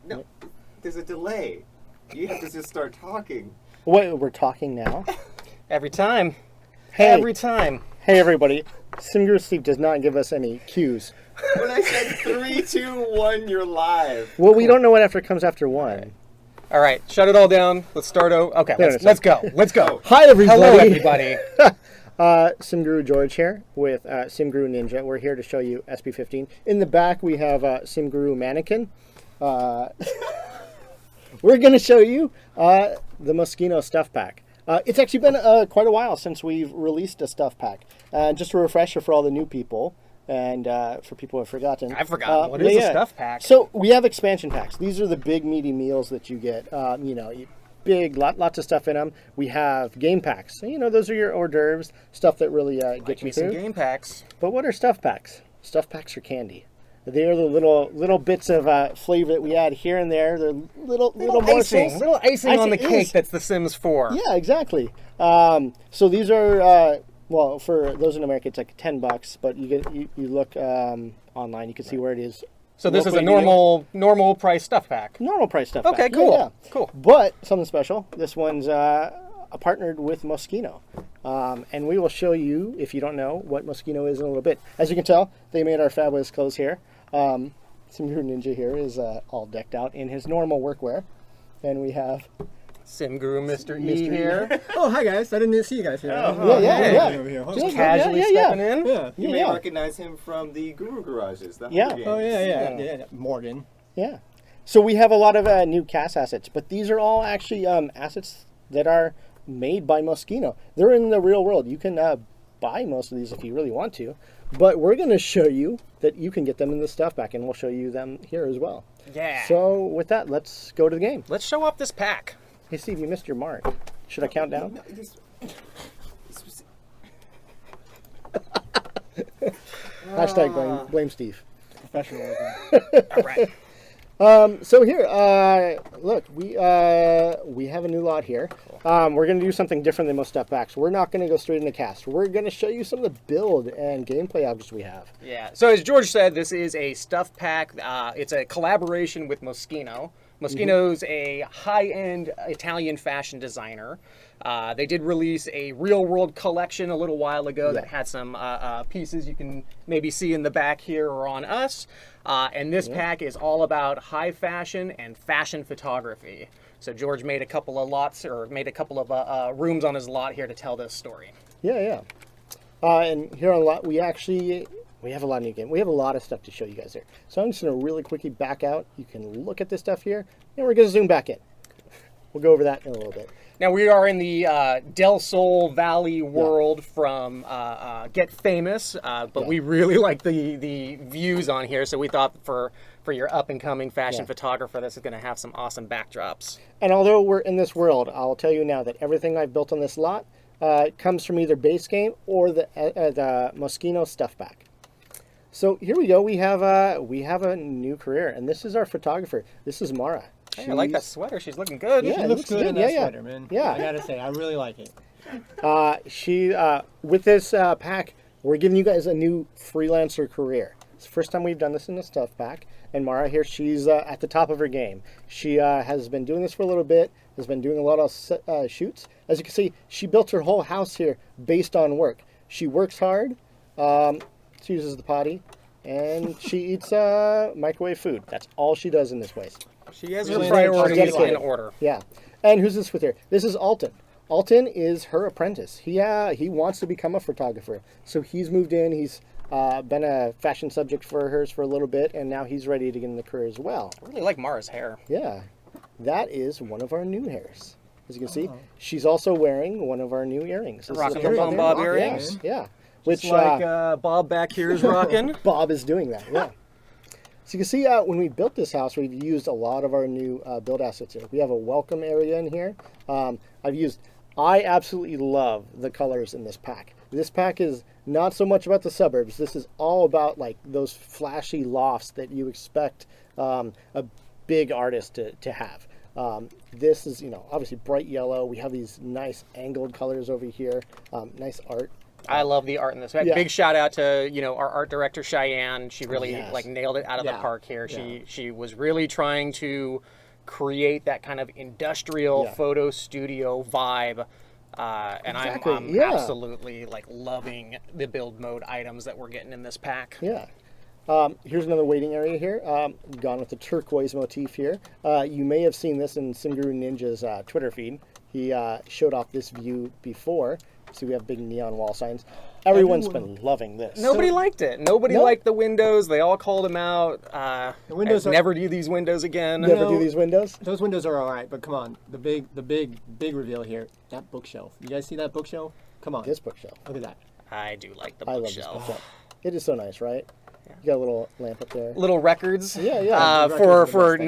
No, there's a delay. You have to just start talking. Wait, we're talking now? Every time. Hey. Every time. Hey, everybody. SimGuru Steve does not give us any cues. When I said 3, 2, 1, you're live. Well, we don't know what comes after one. All right, shut it all down. Let's start over. Okay, let's go. Let's go. Hi, everybody. Hello, everybody. SimGuru George here with SimGuru Ninja. We're here to show you SP15. In the back, we have SimGuru Mannequin. We're going to show you the Moschino Stuff Pack. It's actually been quite a while since we've released a Stuff Pack. Just a refresher for all the new people and for people who have forgotten. I've forgotten. What is a Stuff Pack? So we have expansion packs. These are the big, meaty meals that you get. Big, lots of stuff in them. We have game packs. So, those are your hors d'oeuvres, stuff that really gets you through. Some game packs. But what are stuff packs? Stuff packs are candy. They are the little bits of flavor that we add here and there. They're little morsels. Little icing on the cake that's The Sims 4. Yeah, exactly. So these are well, for those in America, it's like $10. But you look online, you can see where it is. So this is a normal price stuff pack. Normal price stuff pack. Okay, cool. Yeah. Cool. But something special. This one's partnered with Moschino. And we will show you, if you don't know, what Moschino is in a little bit. As you can tell, they made our fabulous clothes here. SimGuru Ninja here is all decked out in his normal workwear. And we have SimGuru Mr. E here. Oh, hi guys. I didn't see you guys here. Yeah. Just casually stepping in. Yeah. You may recognize him from the Guru Garages. The Yeah. Hunger Oh, Games. yeah. Morgan. Yeah. So we have a lot of new cast assets, but these are all actually assets that are made by Moschino. They're in the real world. You can buy most of these if you really want to, but we're going to show you that you can get them in the stuff pack, and we'll show you them here as well. Yeah. So with that, let's go to the game. Let's show off this pack. Hey, Steve, you missed your mark. Should I count down? No, Hashtag blame Steve. Professionalism. All right. So here, look, we have a new lot here. We're going to do something different than most stuff packs. We're not going to go straight into cast. We're going to show you some of the build and gameplay objects we have. Yeah. So as George said, this is a stuff pack. It's a collaboration with Moschino. Moschino's a high-end Italian fashion designer. They did release a real-world collection a little while ago that had some pieces you can maybe see in the back here or on us. And this pack is all about high fashion and fashion photography. So George made a couple of rooms on his lot here to tell this story. Yeah. And here on lot, we have a lot of new game. We have a lot of stuff to show you guys here. So I'm just going to really quickly back out. You can look at this stuff here, and we're going to zoom back in. We'll go over that in a little bit. Now we are in the Del Sol Valley world from Get Famous, but we really like the views on here, so we thought for your up-and-coming fashion photographer, this is going to have some awesome backdrops. And although we're in this world, I'll tell you now that everything I've built on this lot comes from either base game or the Moschino Stuff Pack. So here we go. We have a new career, and this is our photographer. This is Mara. Hey, I like that sweater. She's looking good. Yeah, She looks good in that sweater, man. Yeah. I gotta say, I really like it. She with this pack, we're giving you guys a new freelancer career. It's the first time we've done this in the stuff pack. And Mara here, she's at the top of her game. She has been doing this for a little bit, has been doing a lot of shoots. As you can see, she built her whole house here based on work. She works hard, she uses the potty, and she eats microwave food. That's all she does in this place. She has her priorities in order. Yeah. And who's this with her? This is Alton. Alton is her apprentice. He wants to become a photographer. So he's moved in. He's been a fashion subject for hers for a little bit, and now he's ready to get in the career as well. I really like Mara's hair. Yeah. That is one of our new hairs. As you can see, she's also wearing one of our new earrings. Rocking the Pom Bob earrings. Yeah. Which like Bob back here is rocking. Bob is doing that, yeah. So you can see when we built this house, we've used a lot of our new build assets here. We have a welcome area in here. I absolutely love the colors in this pack. This pack is not so much about the suburbs. This is all about like those flashy lofts that you expect a big artist to have. This is, obviously bright yellow. We have these nice angled colors over here. Nice art. I love the art in this. Yeah. Big shout out to our art director Cheyenne. She really Yes. like nailed it out of the Yeah. park here. Yeah. She was really trying to create that kind of industrial Yeah. photo studio vibe. And Exactly, I'm yeah. absolutely like loving the build mode items that we're getting in this pack. Yeah. Here's another waiting area here. Gone with the turquoise motif here. You may have seen this in Simguru Ninja's Twitter feed. He showed off this view before. See, we have big neon wall signs. Everyone's been loving this. Nobody liked it. Nobody Nope. liked the windows. They all called them out. The windows I'd are- never do these windows again. Never No. do these windows? Those windows are all right, but come on, the big reveal here. That bookshelf. You guys see that bookshelf? Come on, This bookshelf. look at that. I do like the I love this bookshelf. bookshelf. It is so nice, right? You got a little lamp up there. Little records. Yeah, yeah. The For records are the for best thing,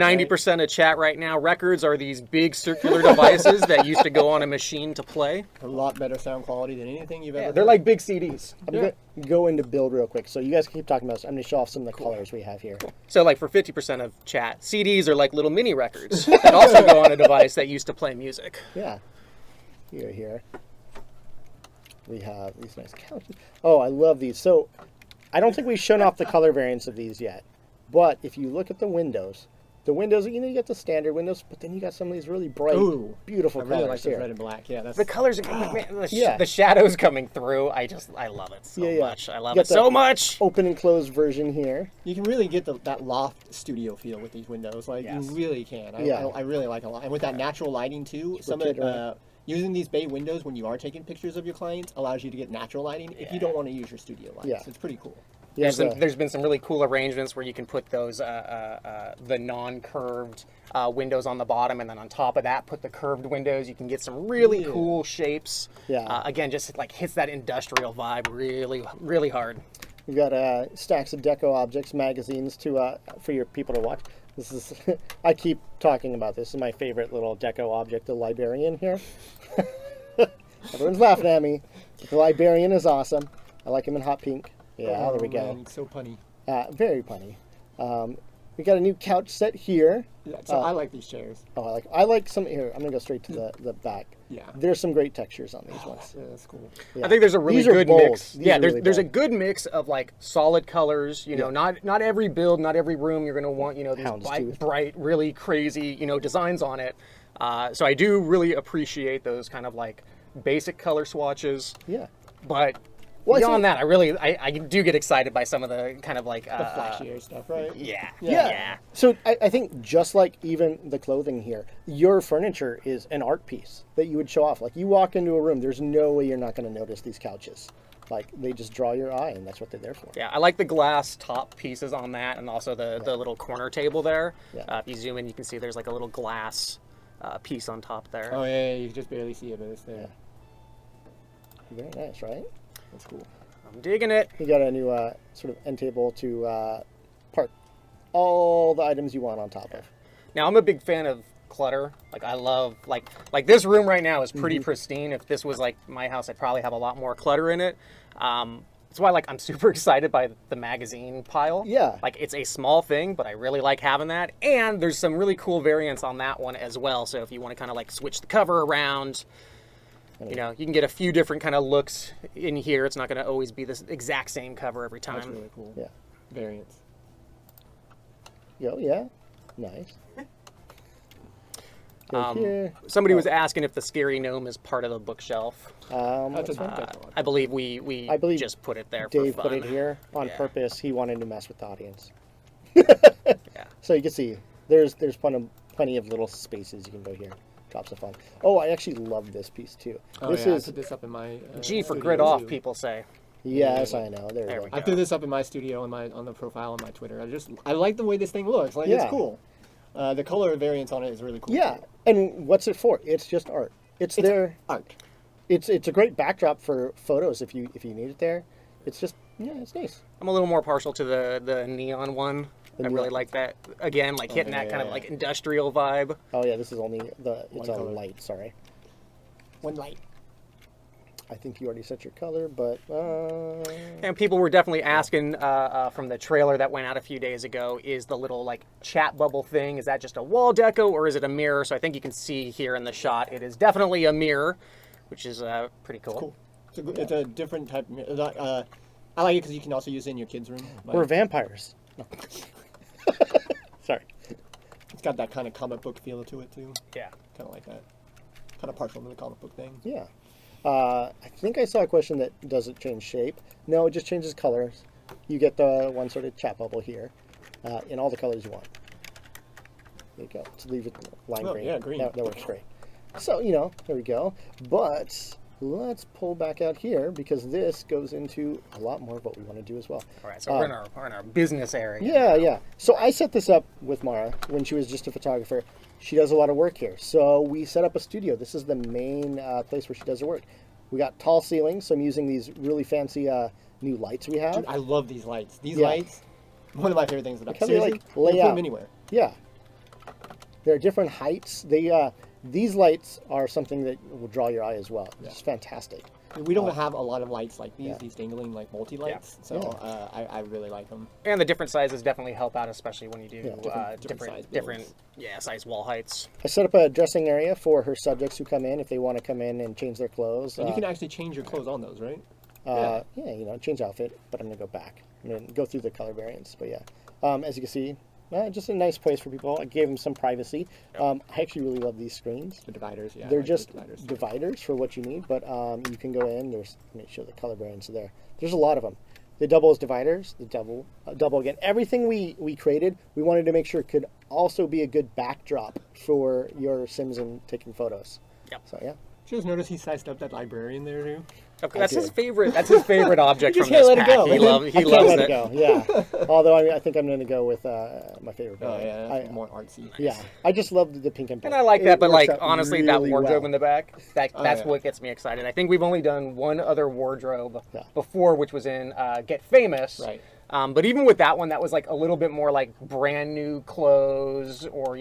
90% of chat right now, records are these big circular devices that used to go on a machine to play. A lot better sound quality than anything you've ever. They're heard. like big CDs. I'm going to go into build real quick. So you guys can keep talking about this. I'm going to show off some of the colors we have here. So like for 50% of chat, CDs are like little mini records that also go on a device that used to play music. Yeah. Here. We have these nice couches. Oh, I love these. So I don't think we've shown off the color variants of these yet. But if you look at the windows, you get the standard windows, but then you got some of these really bright, Ooh, beautiful I really like colors this here. red and black. Yeah, that's The colors are man, Yeah. the shadows coming through. I love it so Yeah, yeah. much. I love You it got the- so much. Open and closed version here. you can really get that loft studio feel with these windows. Like Yes. you really can. Yeah. I really like it a lot. And with that natural lighting too, some of rotate around. using these bay windows when you are taking pictures of your clients allows you to get natural lighting if you don't want to use your studio lights. Yeah. It's pretty cool. You have the- There's been some really cool arrangements where you can put those the non-curved windows on the bottom, and then on top of that, put the curved windows. You can get some really Yeah. cool shapes. Yeah. Again, just like hits that industrial vibe really, really hard. We've got stacks of deco objects, magazines for your people to watch. This is I keep talking about this. This is my favorite little deco object, the librarian here. Everyone's laughing at me. The librarian is awesome. I like him in hot pink. Yeah, Oh, there we go. man, so punny. Very punny. We got a new couch set here. Yeah, so I like these chairs. Oh, I like some here. I'm gonna go straight to the back. Yeah. There's some great textures on these ones. Yeah, that's cool. Yeah. I think there's a really These are good bold. mix. These Yeah, are there's really there's a bold. good mix of like solid colors. Yeah. Not every build, not every room you're gonna want these Houndstooth. bright, really crazy designs on it. So I do really appreciate those kind of like basic color swatches. Yeah. But Well, I beyond think- that, I do get excited by some of the kind of like The flashier stuff, right? yeah. Yeah. So I think just like even the clothing here, your furniture is an art piece that you would show off. Like you walk into a room, there's no way you're not going to notice these couches. Like they just draw your eye, and that's what they're there for. Yeah, I like the glass top pieces on that, and also the little corner table there. Yeah. If you zoom in, you can see there's like a little glass piece on top there. Oh yeah, you can just barely see it, but it's there. Very nice, right? That's cool. I'm digging it. You got a new sort of end table to park all the items you want on top of. Now I'm a big fan of clutter. Like I love like this room right now is pretty pristine. If this was like my house, I'd probably have a lot more clutter in it. That's why I'm super excited by the magazine pile. Yeah. Like it's a small thing, but I really like having that. And there's some really cool variants on that one as well. So if you want to kind of like switch the cover around, you can get a few different kind of looks in here. It's not going to always be this exact same cover every time. That's really cool. Yeah. Variants. Yeah. Nice. Go here. Somebody was asking if the scary gnome is part of the bookshelf. That's a deco. I believe we I believe just put it there Dave for fun. put it here on Yeah. purpose. He wanted to mess with the audience. Yeah. So you can see there's plenty of little spaces you can go here. Drops of fun. Oh, I actually love this piece too. Oh, This yeah, I is put this up in my. G for studio, grid off, too. people say. yes, I know. There There we we go. I threw this up in my studio on the profile on my Twitter. I like the way this thing looks. Like Yeah. it's cool. The color variance on it is really cool. Yeah, too. and what's it for? It's just art. It's there. Art. It's a great backdrop for photos if you need it there. It's just it's nice. I'm a little more partial to the neon one. I really neon. like that. Again, like hitting that kind of yeah. like industrial vibe. Oh yeah, this is only it's One a color. light. Sorry, One light. I think you already set your color, but And people were definitely asking from the trailer that went out a few days ago, is the little like chat bubble thing, is that just a wall deco or is it a mirror? So I think you can see here in the shot, it is definitely a mirror, which is pretty cool. Cool. It's a different type of... I like it because you can also use it in your kids' room. We're vampires. No. Sorry. It's got that kind of comic book feel to it, too. Yeah. Kind of like that. Kind of partial to the comic book thing. Yeah. I think I saw a question that does it change shape. No, it just changes colors. You get the one sort of chat bubble here in all the colors you want. There you go. To leave it lime green. Yeah, green. That works great. So, there we go. But let's pull back out here because this goes into a lot more of what we want to do as well. All right, so we're in our business area. Yeah. So I set this up with Mara when she was just a photographer. She does a lot of work here. So we set up a studio. This is the main place where she does her work. We got tall ceilings, so I'm using these really fancy new lights we have. Dude, I love these lights. These lights, one of my favorite things about How do you, seriously, lay you put out? them anywhere. Yeah. There are different heights. These lights are something that will draw your eye as well. It's fantastic. We don't have a lot of lights like these dangling like multi-lights, so I really like them. And the different sizes definitely help out, especially when you do different size wall heights. I set up a dressing area for her subjects who come in if they want to come in and change their clothes. And you can actually change your clothes on those, right? Change outfit, but I'm going to go back. I'm going to go through the color variants, but as you can see, just a nice place for people. I gave them some privacy. I actually really love these screens. The dividers, yeah. They're just dividers for what you need, but you can go in. Let me show the color variants there. There's a lot of them. They double as dividers. The double again. Everything we created, we wanted to make sure it could also be a good backdrop for your Sims and taking photos. Yep. So yeah. Did you just notice he sized up that librarian there too? Okay, that's his favorite. That's his favorite object You from just this can't pack. let it go, He man. loves Can't it. let it go. Yeah. Although I think I'm going to go with my favorite. Oh color. yeah, that's more artsy. Yeah. I just love the pink and black. And I like that, but works like out honestly, that really wardrobe well. in the back, that's yeah. what gets me excited. I think we've only done one other wardrobe Yeah. before, which was in Get Famous. Right. But even with that one, that was like a little bit more like brand new clothes, or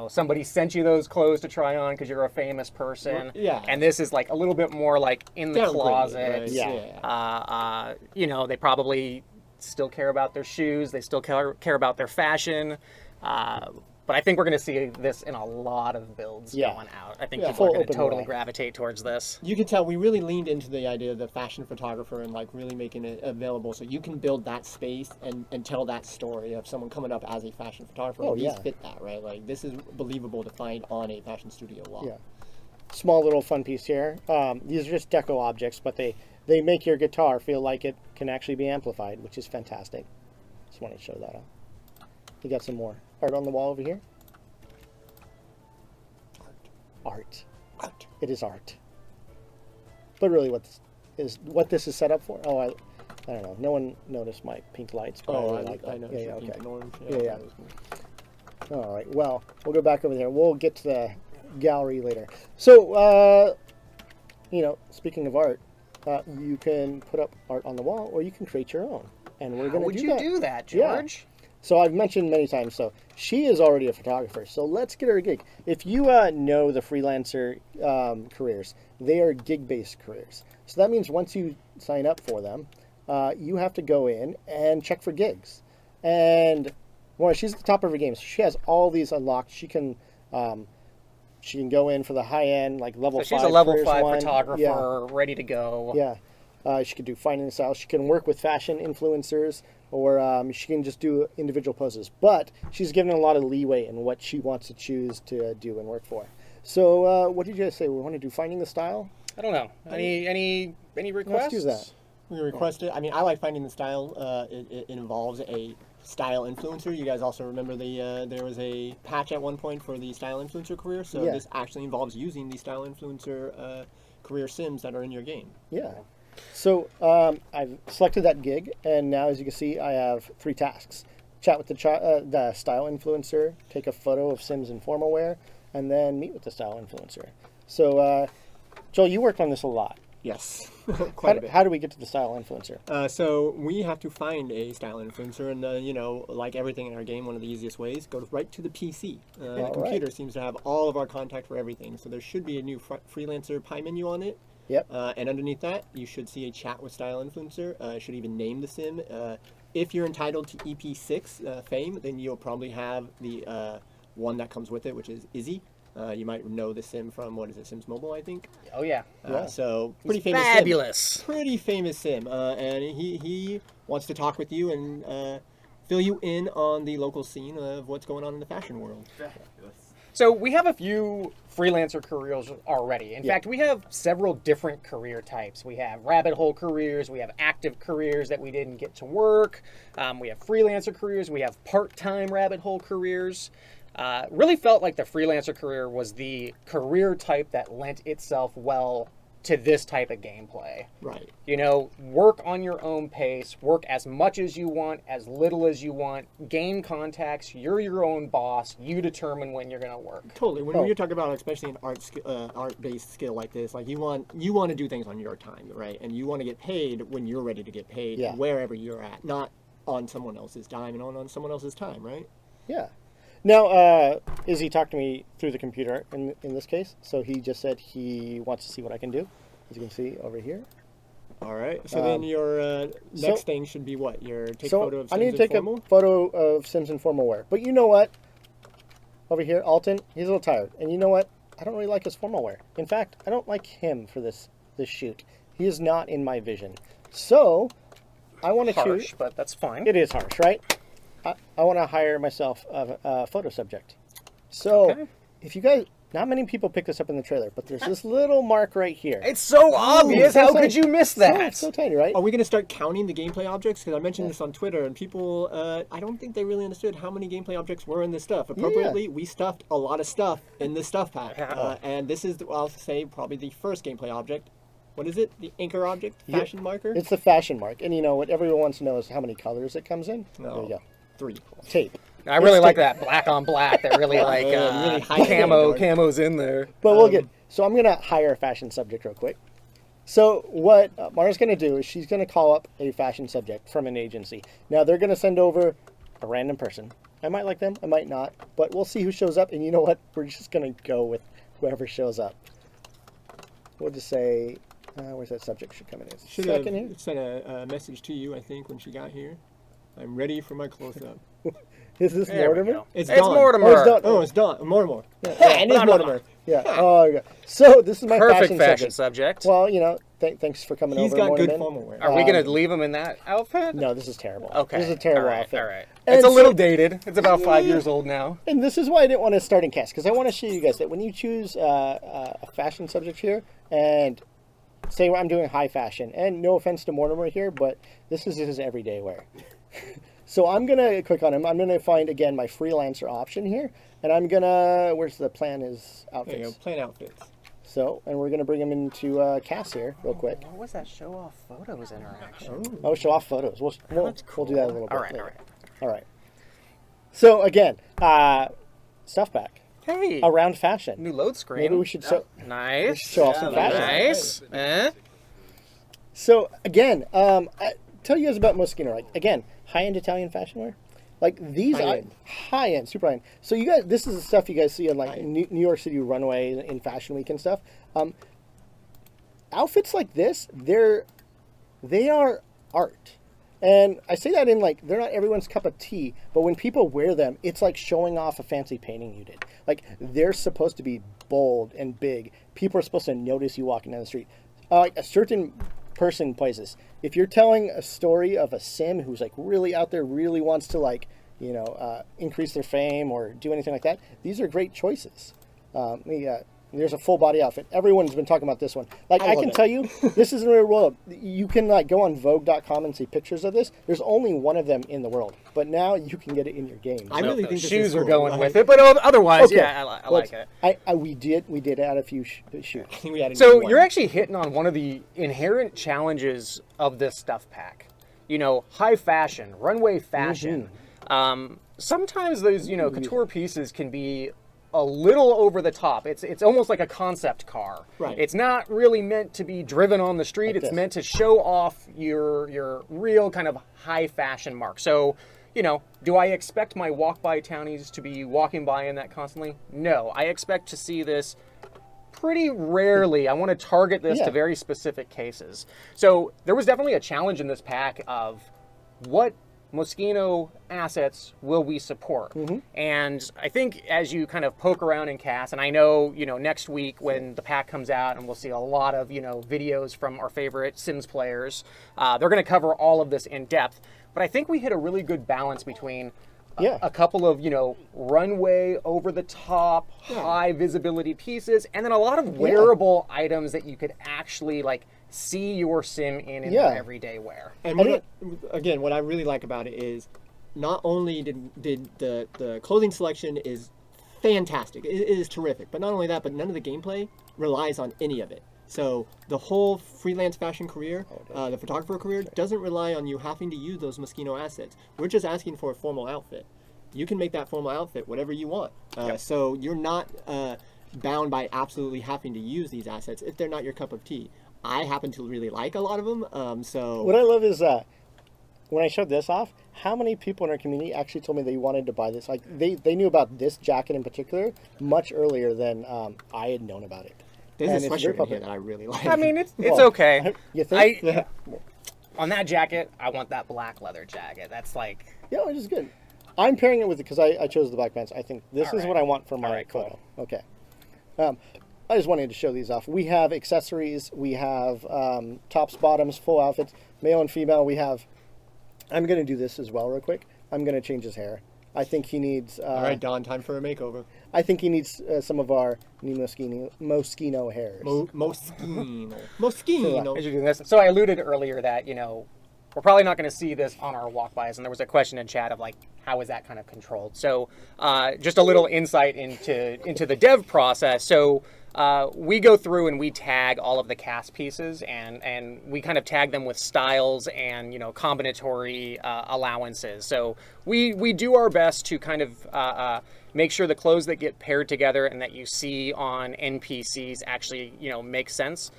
somebody sent you those clothes to try on because you're a famous person. Yeah. And this is like a little bit more like in the Downgraded, closet. right? Yeah. They probably still care about their shoes. They still care about their fashion. But I think we're going to see this in a lot of builds going out. I think people Full are going to open totally wall. gravitate towards this. You can tell we really leaned into the idea of the fashion photographer and like really making it available so you can build that space and tell that story of someone coming up as a fashion photographer. Oh, and these yeah. fit that, right? Like this is believable to find on a fashion studio wall. Yeah. Small little fun piece here. These are just deco objects, but they make your guitar feel like it can actually be amplified, which is fantastic. Just want to show that off. You got some more art on the wall over here. Art. It is art. But really, what this is set up for? Oh, I don't know. No one noticed my pink lights. But Oh, I, really like that. I know. Yeah, Pink okay. and orange. Yeah. All right. Well, we'll go back over there. We'll get to the gallery later. So, speaking of art, you can put up art on the wall, or you can create your own. And we're going to do that. How would you do that, Yeah. George? So I've mentioned many times, so she is already a photographer. So let's get her a gig. If you know the Freelancer Careers, they are gig-based careers. So that means once you sign up for them, you have to go in and check for gigs. And she's at the top of her game. So she has all these unlocked. She can go in for the high-end, like level 5. So she's a level careers 5 one. photographer, ready to go. Yeah. She could do finding the style. She can work with fashion influencers, or she can just do individual poses. But she's given a lot of leeway in what she wants to choose to do and work for. So what did you guys say? We want to do finding the style? I don't know. Any requests? Let's do that. We requested. I mean, I like finding the style. It involves a style influencer. You guys also remember there was a patch at one point for the style influencer career. So Yeah. this actually involves using the style influencer career sims that are in your game. Yeah. So I've selected that gig, and now as you can see, I have 3 tasks. Chat with the style influencer, take a photo of Sims in formal wear, and then meet with the style influencer. So, Joel, you worked on this a lot. Yes, quite a bit. How do we get to the style influencer? So we have to find a style influencer, and like everything in our game, one of the easiest ways, go right to the PC. The computer seems to have all of our contact for everything, so there should be a new Freelancer pie menu on it. Yep. And underneath that, you should see a chat with style influencer. It should even name the sim. If you're entitled to EP6 fame, then you'll probably have the one that comes with it, which is Izzy. You might know the sim from, what is it, Sims Mobile, I think. Oh yeah. So pretty famous Fabulous. sim. Pretty famous sim. And he wants to talk with you and fill you in on the local scene of what's going on in the fashion world. So we have a few freelancer careers already. In fact, we have several different career types. We have rabbit hole careers, we have active careers that we didn't get to work, we have freelancer careers, we have part-time rabbit hole careers. Really felt like the freelancer career was the career type that lent itself well to this type of gameplay. Right. You know, work on your own pace, work as much as you want, as little as you want, gain contacts, you're your own boss, you determine when you're going to work. Totally. When you're talking about, especially an art-based skill like this, like you want to do things on your time, right? And you want to get paid when you're ready to get paid, wherever you're at, not on someone else's dime and on someone else's time, right? Yeah. Now, Izzy talked to me through the computer in this case, so he just said he wants to see what I can do, as you can see over here. All right. So then your next thing should be what? Your take photo of Sims I need to take Informal? a photo of Sims in formal wear. But you know what? Over here, Alton, he's a little tired. And you know what? I don't really like his formal wear. In fact, I don't like him for this shoot. He is not in my vision. So, I want to choose... Harsh, but that's fine. It is harsh, right? I want to hire myself a photo subject. So, if you guys, not many people pick this up in the trailer, but there's this little mark right here. It's so obvious. How could you miss that? So tiny, right? Are we going to start counting the gameplay objects? Because I mentioned this on Twitter, and people, I don't think they really understood how many gameplay objects were in this stuff. Appropriately, we stuffed a lot of stuff in this stuff pack. And this is, I'll say, probably the first gameplay object. What is it? The anchor object? Fashion marker? It's the fashion mark. And you know what everyone wants to know is how many colors it comes in. No. There you go. 3. Tape. I really like that black on black. That really like really high camo's in there. But we'll get. So I'm gonna hire a fashion subject real quick. So what Mara's gonna do is she's gonna call up a fashion subject from an agency. Now they're gonna send over a random person. I might like them, I might not, but we'll see who shows up. And you know what? We're just gonna go with whoever shows up. We'll just say, where's that subject? Should come in. Should Second here. have sent a message to you, I think, when she got here. I'm ready for my close-up. Is this There we Mortimer? go. It's It's Dawn. Mortimer. Oh, it's Dawn. Oh, it's Dawn. Mortimer. Yeah, And it's Mortimer. Yeah. Oh, okay. So this is my Perfect fashion subject. Well, you know, thanks for coming He's over. got good Mortimer. formal wear. Are we going to leave him in that outfit? No, this is terrible. Okay. This is a terrible all right, outfit. All right. And It's a so- little dated. It's about 5 years old now. And this is why I didn't want to start in cast, because I want to show you guys that when you choose a fashion subject here, and say I'm doing high fashion, and no offense to Mortimer here, but this is his everyday wear. So I'm going to click on him. I'm going to find, again, my freelancer option here, and I'm going to, where's the plan is There you go. outfits. Plain outfits. So, and we're going to bring him into cast here real quick. What was that show off photos interaction? Oh, show off photos. We'll do that a little bit All right, later. all right. All right. So again, stuff pack Hey, around fashion. new load screen. Maybe we should Nice. show off some fashion. Nice. So again, I tell you guys about Moschino. Like again, high-end Italian fashion wear. Like these High-end. high-end, super high-end. So you guys, this is the stuff you guys see on like High-end. New York City runway in Fashion Week and stuff. Outfits like this, they are art. And I say that in like, they're not everyone's cup of tea, but when people wear them, it's like showing off a fancy painting you did. Like, they're supposed to be bold and big. People are supposed to notice you walking down the street. Like, a certain person plays this. If you're telling a story of a sim who's like really out there, really wants to like, you know, increase their fame or do anything like that, these are great choices. There's a full body outfit. Everyone's been talking about this one. Like, I love can it. tell you, this is in the real world. You can like go on Vogue.com and see pictures of this. There's only one of them in the world, but now you can get it in your game. I really think this shoes is are cool. going with it, but otherwise, Okay. yeah, I like it. We did add a few shoots. I think we added So one. you're actually hitting on one of the inherent challenges of this stuff pack. You know, high fashion, runway fashion. Sometimes those, you know, couture pieces can be a little over the top. It's almost like a concept car. Right. It's not really meant to be driven on the street. Like It's this. meant to show off your real kind of high fashion mark. So, you know, do I expect my walk-by townies to be walking by in that constantly? No. I expect to see this pretty rarely. I want to target this Yeah. to very specific cases. So there was definitely a challenge in this pack of what Moschino assets will we support? And I think as you kind of poke around in CAS, and I know, next week when the pack comes out and we'll see a lot of, videos from our favorite Sims players, they're going to cover all of this in depth. But I think we hit a really good balance between a couple of, runway, over the top, high visibility pieces, and then a lot of wearable items that you could actually see your sim in your everyday wear. And what I really like about it is not only did the clothing selection is fantastic, it is terrific, but not only that, but none of the gameplay relies on any of it. So the whole freelance fashion career, the photographer career, doesn't rely on you having to use those Moschino assets. We're just asking for a formal outfit. You can make that formal outfit whatever you want. So you're not bound by absolutely having to use these assets if they're not your cup of tea. I happen to really like a lot of them. So what I love is when I showed this off, how many people in our community actually told me they wanted to buy this? Like they knew about this jacket in particular much earlier than I had known about it. There's a sweatshirt in here that I really like. I mean, it's okay. You think? On that jacket, I want that black leather jacket. That's which is good. I'm pairing it with it because I chose the black pants. I think this is what I want for my photo. Cool. Okay. I just wanted to show these off. We have accessories. We have tops, bottoms, full outfits, male and female. We have. I'm going to do this as well real quick. I'm going to change his hair. I think he needs... all right, Don, time for a makeover. I think he needs some of our new Moschino hairs. Moschino. So I alluded earlier that, we're probably not going to see this on our walk-bys, and there was a question in chat of, how is that kind of controlled? So just a little insight into the dev process. So we go through and we tag all of the cast pieces, and we kind of tag them with styles and combinatory allowances. So we do our best to kind of make sure the clothes that get paired together and that you see on NPCs actually make sense.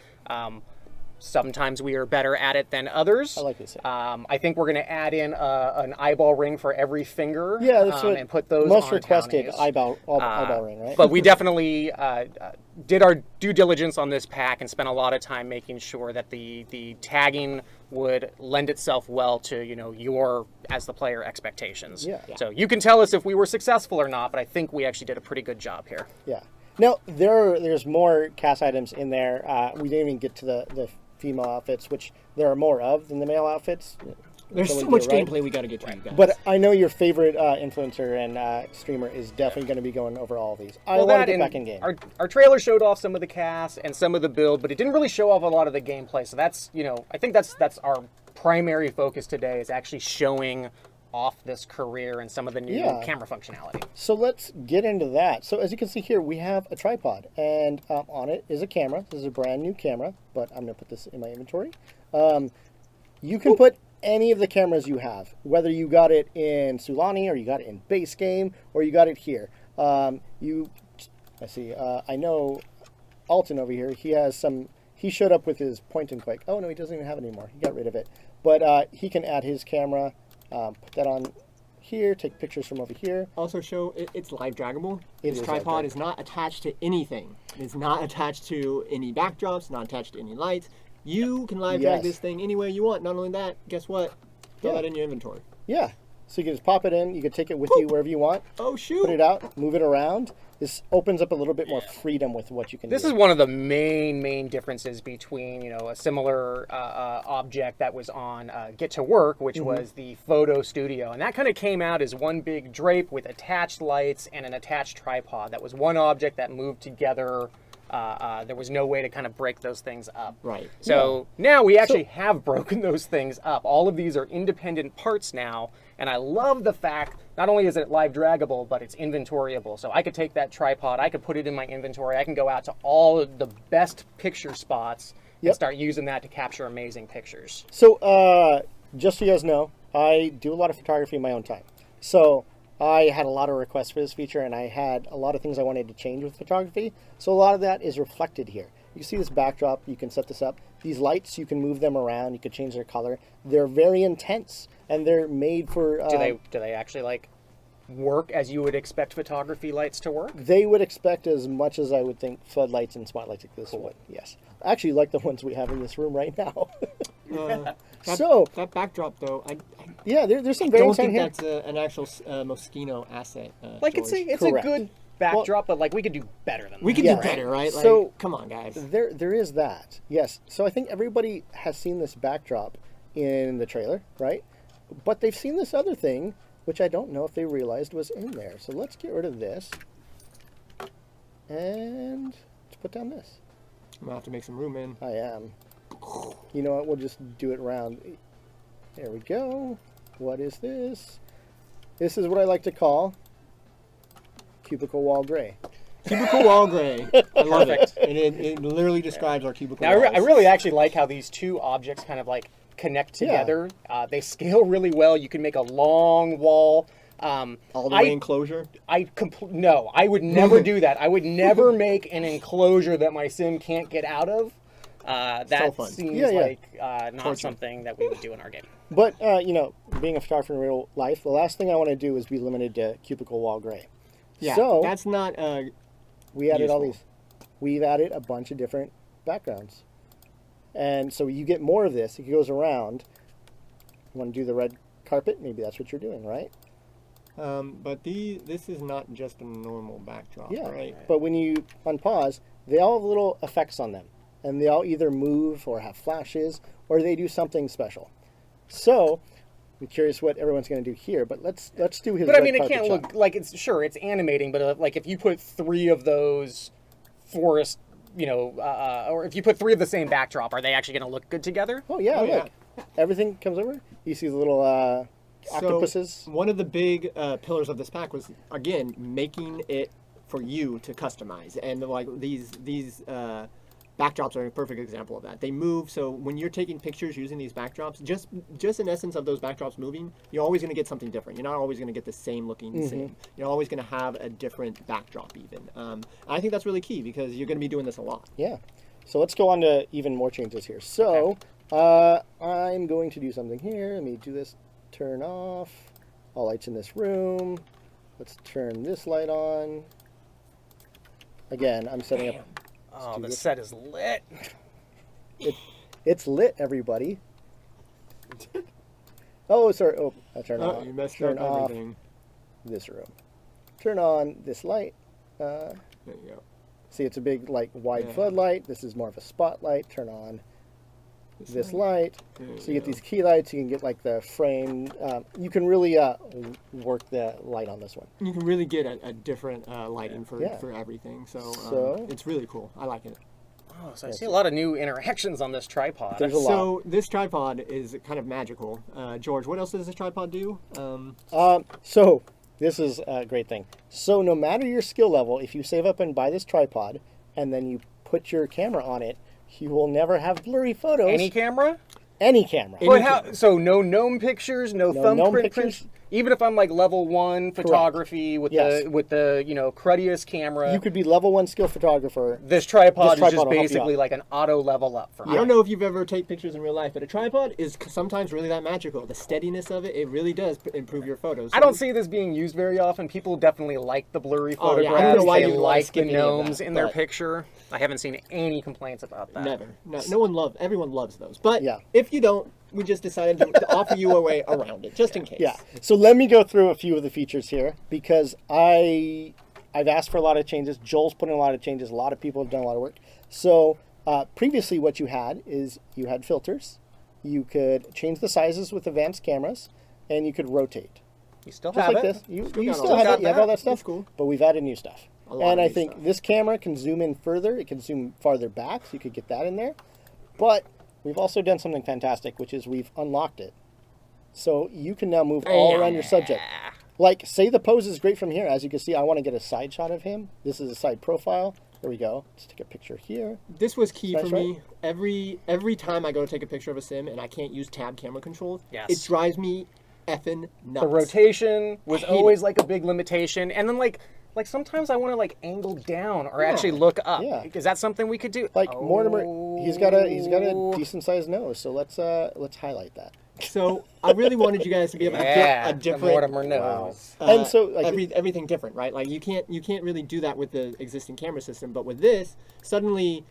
Sometimes we are better at it than others. I like this. I think we're going to add in an eyeball ring for every finger. Yeah, that's what and put those most on requested townies. eyeball ring, right? But we definitely did our due diligence on this pack and spent a lot of time making sure that the tagging would lend itself well to your as the player expectations. Yeah. So you can tell us if we were successful or not, but I think we actually did a pretty good job here. Yeah. Now there's more cast items in there. We didn't even get to the female outfits, which there are more of than the male outfits. There's so much gameplay we got to get to, you guys. But I know your favorite influencer and streamer is definitely going to be going over all of these. I want to get back in game. Our trailer showed off some of the cast and some of the build, but it didn't really show off a lot of the gameplay. So that's I think that's our primary focus today, is actually showing off this career and some of the new camera functionality. So let's get into that. So as you can see here, we have a tripod, and on it is a camera. This is a brand new camera, but I'm going to put this in my inventory. You can put any of the cameras you have, whether you got it in Sulani or you got it in base game or you got it here. I know Alton over here, he showed up with his point and click. Oh no, he doesn't even have it anymore. He got rid of it. But he can add his camera. Put that on here, take pictures from over here. Also show it's live draggable. This tripod is not attached to anything. It's not attached to any backdrops, not attached to any lights. You can live drag this thing any way you want. Not only that, guess what? Throw that in your inventory. Yeah. So you can just pop it in. You can take it with you wherever you want. Oh, shoot. Put it out, move it around. This opens up a little bit more freedom with what you can do. This is one of the main differences between, a similar object that was on Get to Work, which was the photo studio. And that kind of came out as one big drape with attached lights and an attached tripod. That was one object that moved together. There was no way to kind of break those things up. Right. So now we actually have broken those things up. All of these are independent parts now. And I love the fact, not only is it live draggable, but it's inventoriable. So I could take that tripod, I could put it in my inventory, I can go out to all of the best picture spots and start using that to capture amazing pictures. So just so you guys know, I do a lot of photography in my own time. So I had a lot of requests for this feature, and I had a lot of things I wanted to change with photography. So a lot of that is reflected here. You see this backdrop, you can set this up. These lights, you can move them around, you can change their color. They're very intense, and they're made for... do they actually work as you would expect photography lights to work? They would expect as much as I would think floodlights and spotlights like this would, yes. I actually like the ones we have in this room right now. That backdrop though, I Yeah, there's some don't variants on think here. that's an actual Moschino asset. Like George. it's Correct. a good backdrop, but like we could do better than We that. could Yeah. do better, right? Like, So- come on, guys. There is that. Yes. So I think everybody has seen this backdrop in the trailer, right? But they've seen this other thing, which I don't know if they realized was in there. So let's get rid of this. And let's put down this. I'm gonna have to make some room in. I am. You know what? We'll just do it around. There we go. What is this? This is what I like to call cubicle wall gray. Cubicle wall gray. I love it. And it literally describes our cubicle Now, walls. I really actually like how these two objects kind of like connect Yeah. together. They scale really well. You can make a long wall. All the way enclosure. No, I would never do that. I would never make an enclosure that my sim can't get out of. That fun. seems Yeah, yeah. like not something that we would do in our game. But, you know, being a photographer in real life, the last thing I want to do is be limited to cubicle wall gray. Yeah, So that's not. we added all useful. these. We've added a bunch of different backgrounds. And so you get more of this. It goes around. You want to do the red carpet? Maybe that's what you're doing, right? But this is not just a normal backdrop, Yeah. right? But when you unpause, they all have little effects on them. And they all either move or have flashes or they do something special. So, I'm curious what everyone's going to do here, but let's do his But I red mean, it carpet can't shot. look like it's animating, but like if you put 3 of those forest, or if you put 3 of the same backdrop, are they actually going to look good together? Oh, yeah, Oh, look. Everything comes over. You see the little octopuses. So one of the big pillars of this pack was, again, making it for you to customize. And like these backdrops are a perfect example of that. They move, so when you're taking pictures using these backdrops, just in essence of those backdrops moving, you're always going to get something different. You're not always going to get the same looking scene. You're always going to have a different backdrop even. I think that's really key because you're going to be doing this a lot. Yeah. So let's go on to even more changes here. So I'm going to do something here. Let me do this. Turn off all lights in this room. Let's turn this light on. Again, I'm setting up. Oh, the set is lit. It's lit, everybody. Oh, sorry. Oh, I turned Oh, off. you messed Turn up off everything. this room. Turn on this light. There you go. See, it's a big, like, wide Yeah. floodlight. This is more of a spotlight. Turn on this light. There So you get go. these key lights. You can get, like, the frame. You can really work the light on this one. You can really get a different lighting for Yeah. everything. So- It's really cool. I like it. Oh, so I see a lot of new interactions on this tripod. There's a lot. So this tripod is kind of magical. George, what else does this tripod do? So this is a great thing. So no matter your skill level, if you save up and buy this tripod, and then you put your camera on it, you will never have blurry photos. Any camera? Any camera. But how, so no gnome pictures, no No thumbprint gnome pictures? prints. Even if I'm like level 1 photography with Yes. the cruddiest camera, You could be level 1 skill photographer. this tripod This is tripod just will help you basically out. like an auto level up for me. I don't know if you've ever taken pictures in real life, but a tripod is sometimes really that magical. The steadiness of it, it really does improve your photos. I don't see this being used very often. People definitely like the blurry Oh, yeah, photographs. I don't know why They you would wanna like skip the any of gnomes that, in their but- picture. I haven't seen any complaints about that. Never. No one loves. Everyone loves those. But Yeah. if you don't, we just decided to offer you a way around it, just in case. Yeah. So let me go through a few of the features here because I've asked for a lot of changes. Joel's put in a lot of changes. A lot of people have done a lot of work. So previously, what you had is you had filters. You could change the sizes with advanced cameras, and you could rotate. You still Just have like it. this. You got still all have that. it. You have all that That's stuff. cool. But we've added new stuff. A lot And of I new think stuff. this camera can zoom in further. It can zoom farther back, so you could get that in there. But we've also done something fantastic, which is we've unlocked it. So you can now move all around your subject. Like, say the pose is great from here. As you can see, I want to get a side shot of him. This is a side profile. There we go. Let's take a picture here. This was key That's for me. Every time I go to take a picture of a sim and I can't use tab camera control, Yes. it drives me effing nuts. The rotation was I hate always like a big limitation, and then like sometimes I want to like angle down or actually look up. Yeah. Is that something we could do? Like Mortimer, he's got a decent sized nose. So let's highlight that. So I really wanted you guys to be able to Yeah, get a the different Mortimer nose. And so, like, everything different, right? Like you can't really do that with the existing camera system, but with this, suddenly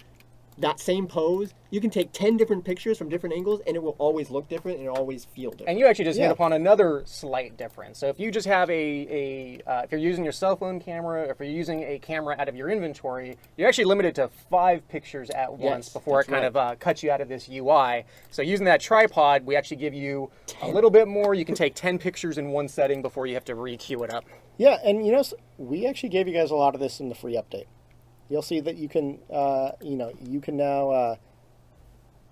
that same pose, you can take 10 different pictures from different angles, and it will always look different, and it'll always feel different. And you actually just Yeah. hit upon another slight difference. So if you just have if you're using your cell phone camera, if you're using a camera out of your inventory, you're actually limited to 5 pictures at once before it that's kind of cuts you out of this UI. So using that tripod, we actually give you a little bit more. You can take 10 pictures in one setting before you have to re-queue it up. Yeah, and you know, we actually gave you guys a lot of this in the free update. You'll see that you can, you can now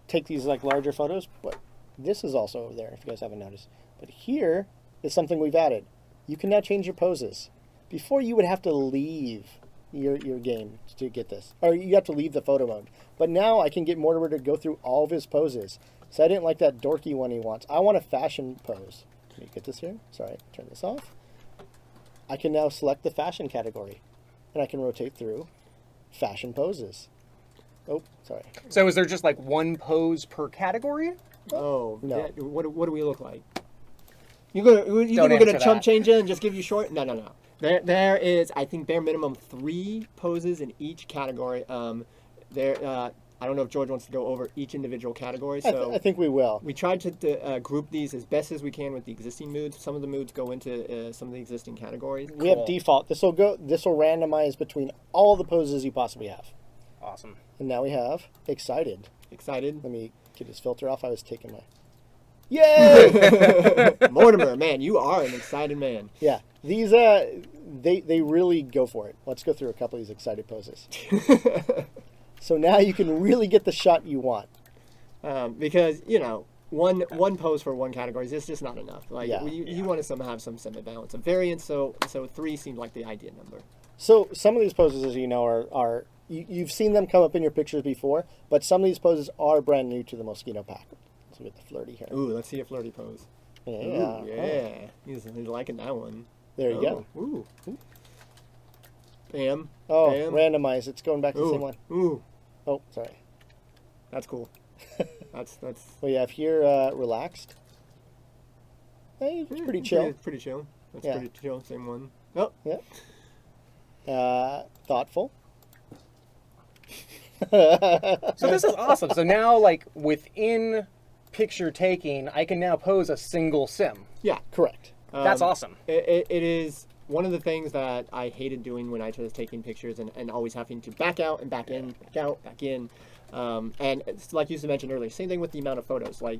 take these like larger photos, but this is also over there if you guys haven't noticed. But here is something we've added. You can now change your poses. Before you would have to leave your game to get this, or you have to leave the photo mode. But now I can get Mortimer to go through all of his poses. So I didn't like that dorky one he wants. I want a fashion pose. Can you get this here? Sorry, turn this off. I can now select the fashion category, and I can rotate through fashion poses. Oh, sorry. So is there just like one pose per category? Oh, No. yeah, what do we look like? You think we're answer gonna chump that. change it and just give you short? No. There is, I think, bare minimum 3 poses in each category. I don't know if George wants to go over each individual category. So I think we will. we tried to group these as best as we can with the existing moods. Some of the moods go into some of the existing categories. We have default. This will randomize between all the poses you possibly have. Awesome. And now we have excited. Excited? Let me get his filter off. I was taking my. Yay! Mortimer, man, you are an excited man. Yeah, these they really go for it. Let's go through a couple of these excited poses. So now you can really get the shot you want. Because one pose for one category is just not enough. Like you want to have some semi-balance of variance. So 3 seemed like the ideal number. So some of these poses, as you know, are you've seen them come up in your pictures before, but some of these poses are brand new to the Moschino pack. So we get the flirty here. Ooh, let's see a flirty pose. Yeah. Ooh, yeah. He's liking that one. There you go. Ooh. Bam. Oh, Bam. randomize. It's going back to the Ooh. same one. Ooh. Oh, sorry. That's cool. That's We have here relaxed. Hey, it's pretty chill. Pretty chill. That's Yeah. pretty chill. Same one. Oh. Yeah. Thoughtful. So this is awesome. So now, like within picture taking, I can now pose a single sim. Yeah. Correct. That's awesome. It is one of the things that I hated doing when I was taking pictures and always having to back out and back in, back out, back in. And it's like you mentioned earlier, same thing with the amount of photos. Like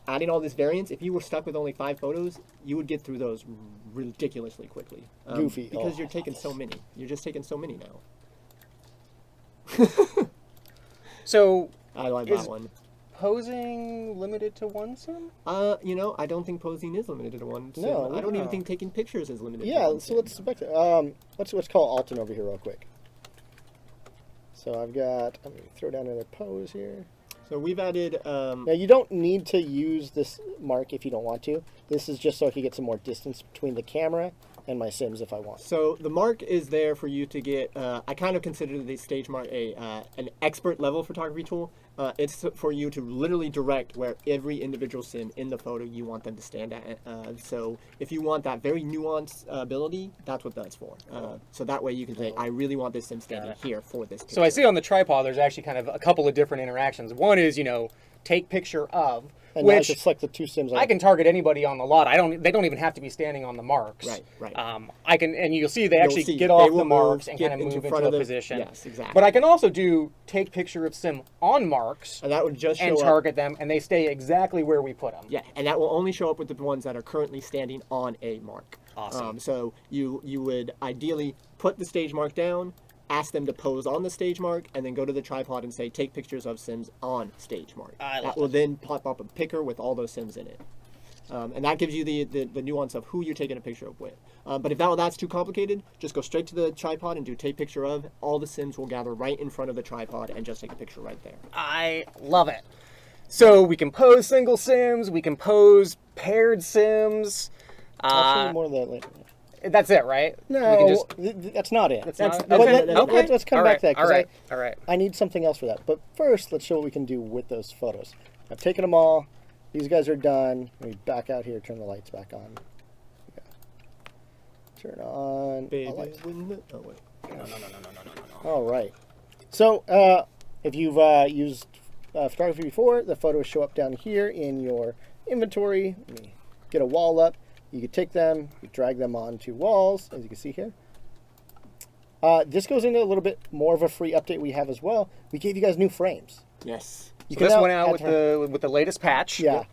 adding all this variance, if you were stuck with only 5 photos, you would get through those ridiculously quickly. Goofy. Because Oh, you're taking so many. You're just taking so many now. So I like Is- that one. posing limited to one sim? I don't think posing is limited to one sim. No, I don't even no. think taking pictures is limited to Yeah, one so sim. let's back to let's call Alton over here real quick. So I'm gonna throw down another pose here. So we've added Now you don't need to use this mark if you don't want to. This is just so I can get some more distance between the camera and my sims if I want. So the mark is there for you to get. I kind of consider the stage mark an expert level photography tool. It's for you to literally direct where every individual sim in the photo you want them to stand at. So if you want that very nuanced ability, that's what that's for. So that way you can say, I really want this sim standing here for this picture. So I see on the tripod there's actually kind of a couple of different interactions. One is, take picture of, And now I which can select the 2 sims. I can target anybody on the lot. They don't even have to be standing on the marks. Right. I can, and you'll see they actually see, get they off will the marks move, and get kind of into move front into of a the- position. yes, exactly. But I can also do take picture of sim on marks And that would just show and up. target them, and they stay exactly where we put them. Yeah, and that will only show up with the ones that are currently standing on a mark. Awesome. So you would ideally put the stage mark down, ask them to pose on the stage mark, and then go to the tripod and say, take pictures of sims on stage mark. I love That will then pop up a picker with all those sims in it. And that gives you the nuance of who you're taking a picture of with. But if that's too complicated, just go straight to the tripod and do take picture of. All the sims will gather right in front of the tripod and just take a picture right there. I love it. So we can pose single sims, we can pose paired sims. I'll show you more of that later. That's it, right? No, We can just, that's not it. that's that's- not, that's- okay. that's- Okay. Let's come All back right, to that, 'cause all right. I need something else for that. But first, let's show what we can do with those photos. I've taken them all. These guys are done. Let me back out here, turn the lights back on. Yeah. Turn on the Baby, lights. wouldn't it? Oh, wait. No. All right. So if you've used photography before, the photos show up down here in your inventory. Let me get a wall up. You can take them, you drag them onto walls, as you can see here. This goes into a little bit more of a free update we have as well. We gave you guys new frames. Yes. You So can this now went out add with the latest patch. Yeah.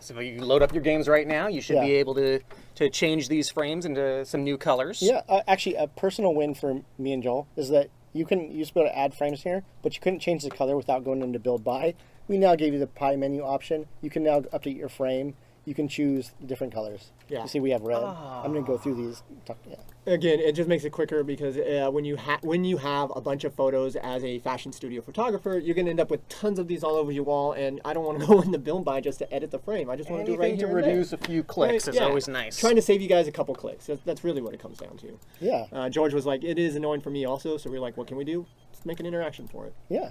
So if you load up your games right now, you should Yeah. be able to change these frames into some new colors. Yeah, actually, a personal win for me and Joel is that you used to be able to add frames here, but you couldn't change the color without going into build by. We now gave you the pie menu option. You can now update your frame. You can choose different colors. Yeah. You see we have red. I'm going to go through these. Yeah. Again, it just makes it quicker because when you have a bunch of photos as a fashion studio photographer, you're going to end up with tons of these all over your wall, and I don't want to go into build by just to edit the frame. I just want to do it right Anything here to and there. reduce a few clicks is Yeah. always nice. Trying to save you guys a couple clicks. That's really what it comes down to. Yeah. George was like, it is annoying for me also, so we're like, what can we do? Let's make an interaction for it. Yeah.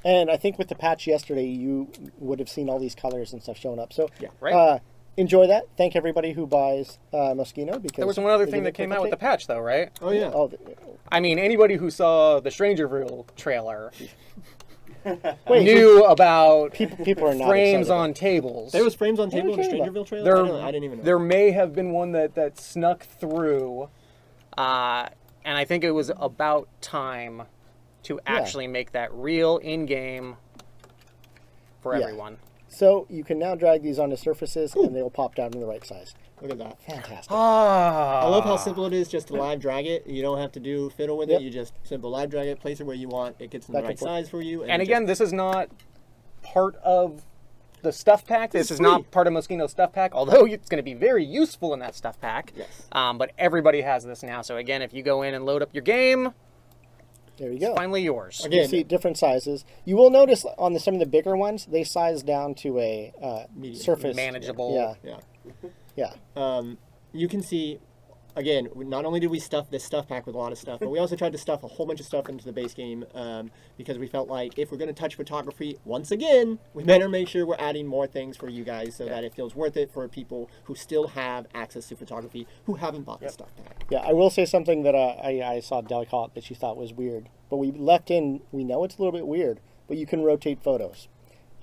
And I think with the patch yesterday, you would have seen all these colors and stuff showing up. So Yeah. Right. enjoy that. Thank everybody who buys Moschino. Because There was one other they thing give that a came quick out with the update. patch, though, right? Oh, yeah. Oh, I mean, anybody who saw the Strangerville trailer wait, knew about people are not frames excited. on tables. There was frames on table in the care about- Strangerville trailer? I didn't even know. There may have been one that snuck through, and I think it was about time to actually make that real in-game for Yeah. everyone. So you can now drag these onto surfaces, and they will pop down in the right size. Look at that. Fantastic. Ah, I love how simple it is just to live drag it. You don't have to do fiddle with Yep. it. You just simple live drag it, place it where you want. It gets in the Back and right forth. size for you. And it again, this is not part of the stuff pack. This It's is free. not part of Moschino Stuff Pack, although it's going to be very useful in that stuff pack. Yes. But everybody has this now. So again, if you go in and load up your game, There you go. finally yours. You see different sizes. You will notice on some of the bigger ones, they size down to a Medium. surface. Manageable. Yeah, Yeah. yeah. You can see, again, not only did we stuff this stuff pack with a lot of stuff, but we also tried to stuff a whole bunch of stuff into the base game because we felt like if we're going to touch photography once again, we better make sure we're adding more things for you guys so that it feels worth it for people who still have access to photography who haven't bought the stuff pack. Yeah, I will say something that I saw Deli call it that she thought was weird. But we left in, we know it's a little bit weird, but you can rotate photos.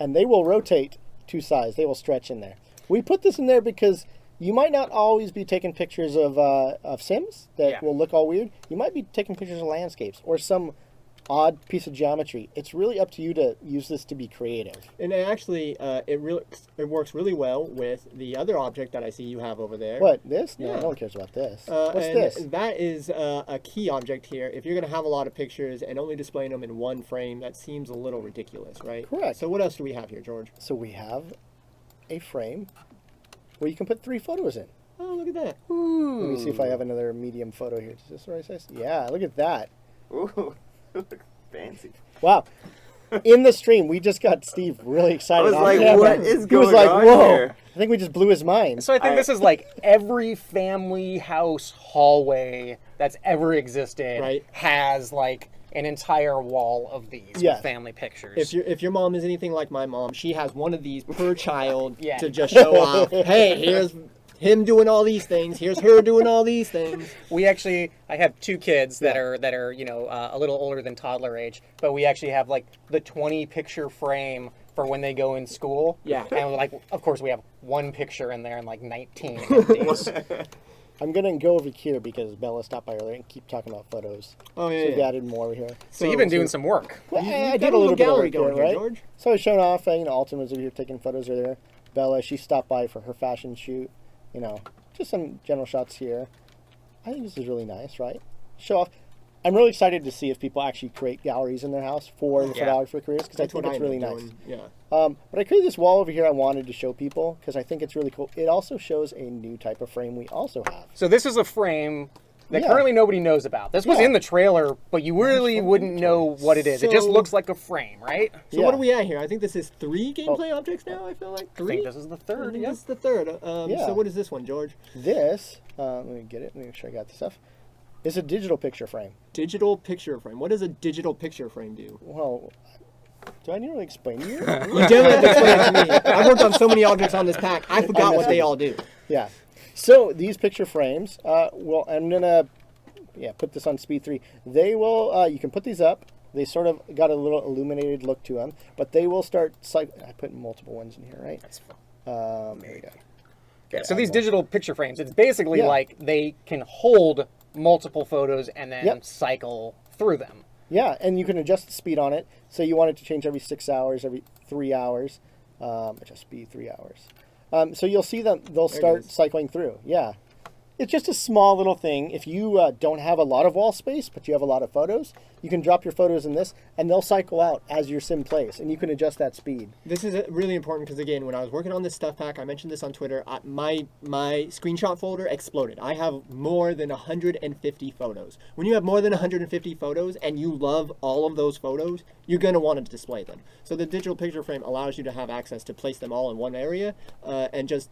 And they will rotate to size. They will stretch in there. We put this in there because you might not always be taking pictures of Sims that Yeah. will look all weird. You might be taking pictures of landscapes or some odd piece of geometry. It's really up to you to use this to be creative. And actually, it works really well with the other object that I see you have over there. What, this? No, Yeah. no one cares about this. What's and this? That is a key object here. If you're going to have a lot of pictures and only displaying them in one frame, that seems a little ridiculous, right? Correct. So what else do we have here, George? So we have a frame where you can put 3 photos in. Oh, look at that. Let me see if I have another medium photo here. Is this the right size? Yeah, look at that. Ooh, fancy. Wow. In the stream, we just got Steve really excited. I was on like, camera. what is He was going like, on whoa. here? I think we just blew his mind. So I think this is like every family house hallway that's ever existed Right. has like an entire wall of these Yes. with family pictures. If your mom is anything like my mom, she has one of these per child Yeah. to just show off. Hey, here's him doing all these things. Here's her doing all these things. I have 2 kids that are a little older than toddler age, but we actually have like the 20 picture frame for when they go in school. Yeah. And like, of course, we have 1 picture in there and like 19 empties. I'm going to go over here because Bella stopped by earlier and keep talking about photos. Oh, yeah, So we yeah. added more over here. So you've been doing some work. Well, You've I got did a a little bit of gallery work there, going here, right? George. So I was showing off, Alton was over here taking photos earlier. Bella, she stopped by for her fashion shoot. Just some general shots here. I think this is really nice, right? Show off. I'm really excited to see if people actually create galleries in their house for the Yeah. photographer careers because I That's think what it's I really ended nice. up doing. Yeah. But I created this wall over here I wanted to show people because I think it's really cool. It also shows a new type of frame we also have. So this is a frame that Yeah. currently nobody knows about. This was Yeah. in the trailer, but you really wouldn't know what it is. It just So- looks like a frame, right? So Yeah. what are we at here? I think this is 3 gameplay objects now, I feel like. 3? I think this is the I third. think Yeah. this is the third. Yeah. So what is this one, George? This, let me get it, let me make sure I got the stuff. It's a digital picture frame. Digital picture frame. What does a digital picture frame do? Well, do I need to explain to you? You definitely have to explain it to me. I've worked on so many objects on this pack, I forgot what they all do. Yeah. So these picture frames, I'm gonna put this on speed 3. They will, you can put these up They sort of got a little illuminated look to them, but they will start. I put multiple ones in here, right? That's fun. There you go. Yeah, so these digital picture frames, it's basically Yeah. like they can hold multiple photos and then Yep. cycle through them. Yeah, and you can adjust the speed on it. So you want it to change every 6 hours, every 3 hours. Adjust speed 3 hours. So you'll see them; they'll start cycling through. Yeah. It's just a small little thing. If you don't have a lot of wall space, but you have a lot of photos, you can drop your photos in this, and they'll cycle out as your sim plays, and you can adjust that speed. This is really important because, again, when I was working on this stuff pack, I mentioned this on Twitter, my screenshot folder exploded. I have more than 150 photos. When you have more than 150 photos and you love all of those photos, you're going to want to display them. So the digital picture frame allows you to have access to place them all in one area and just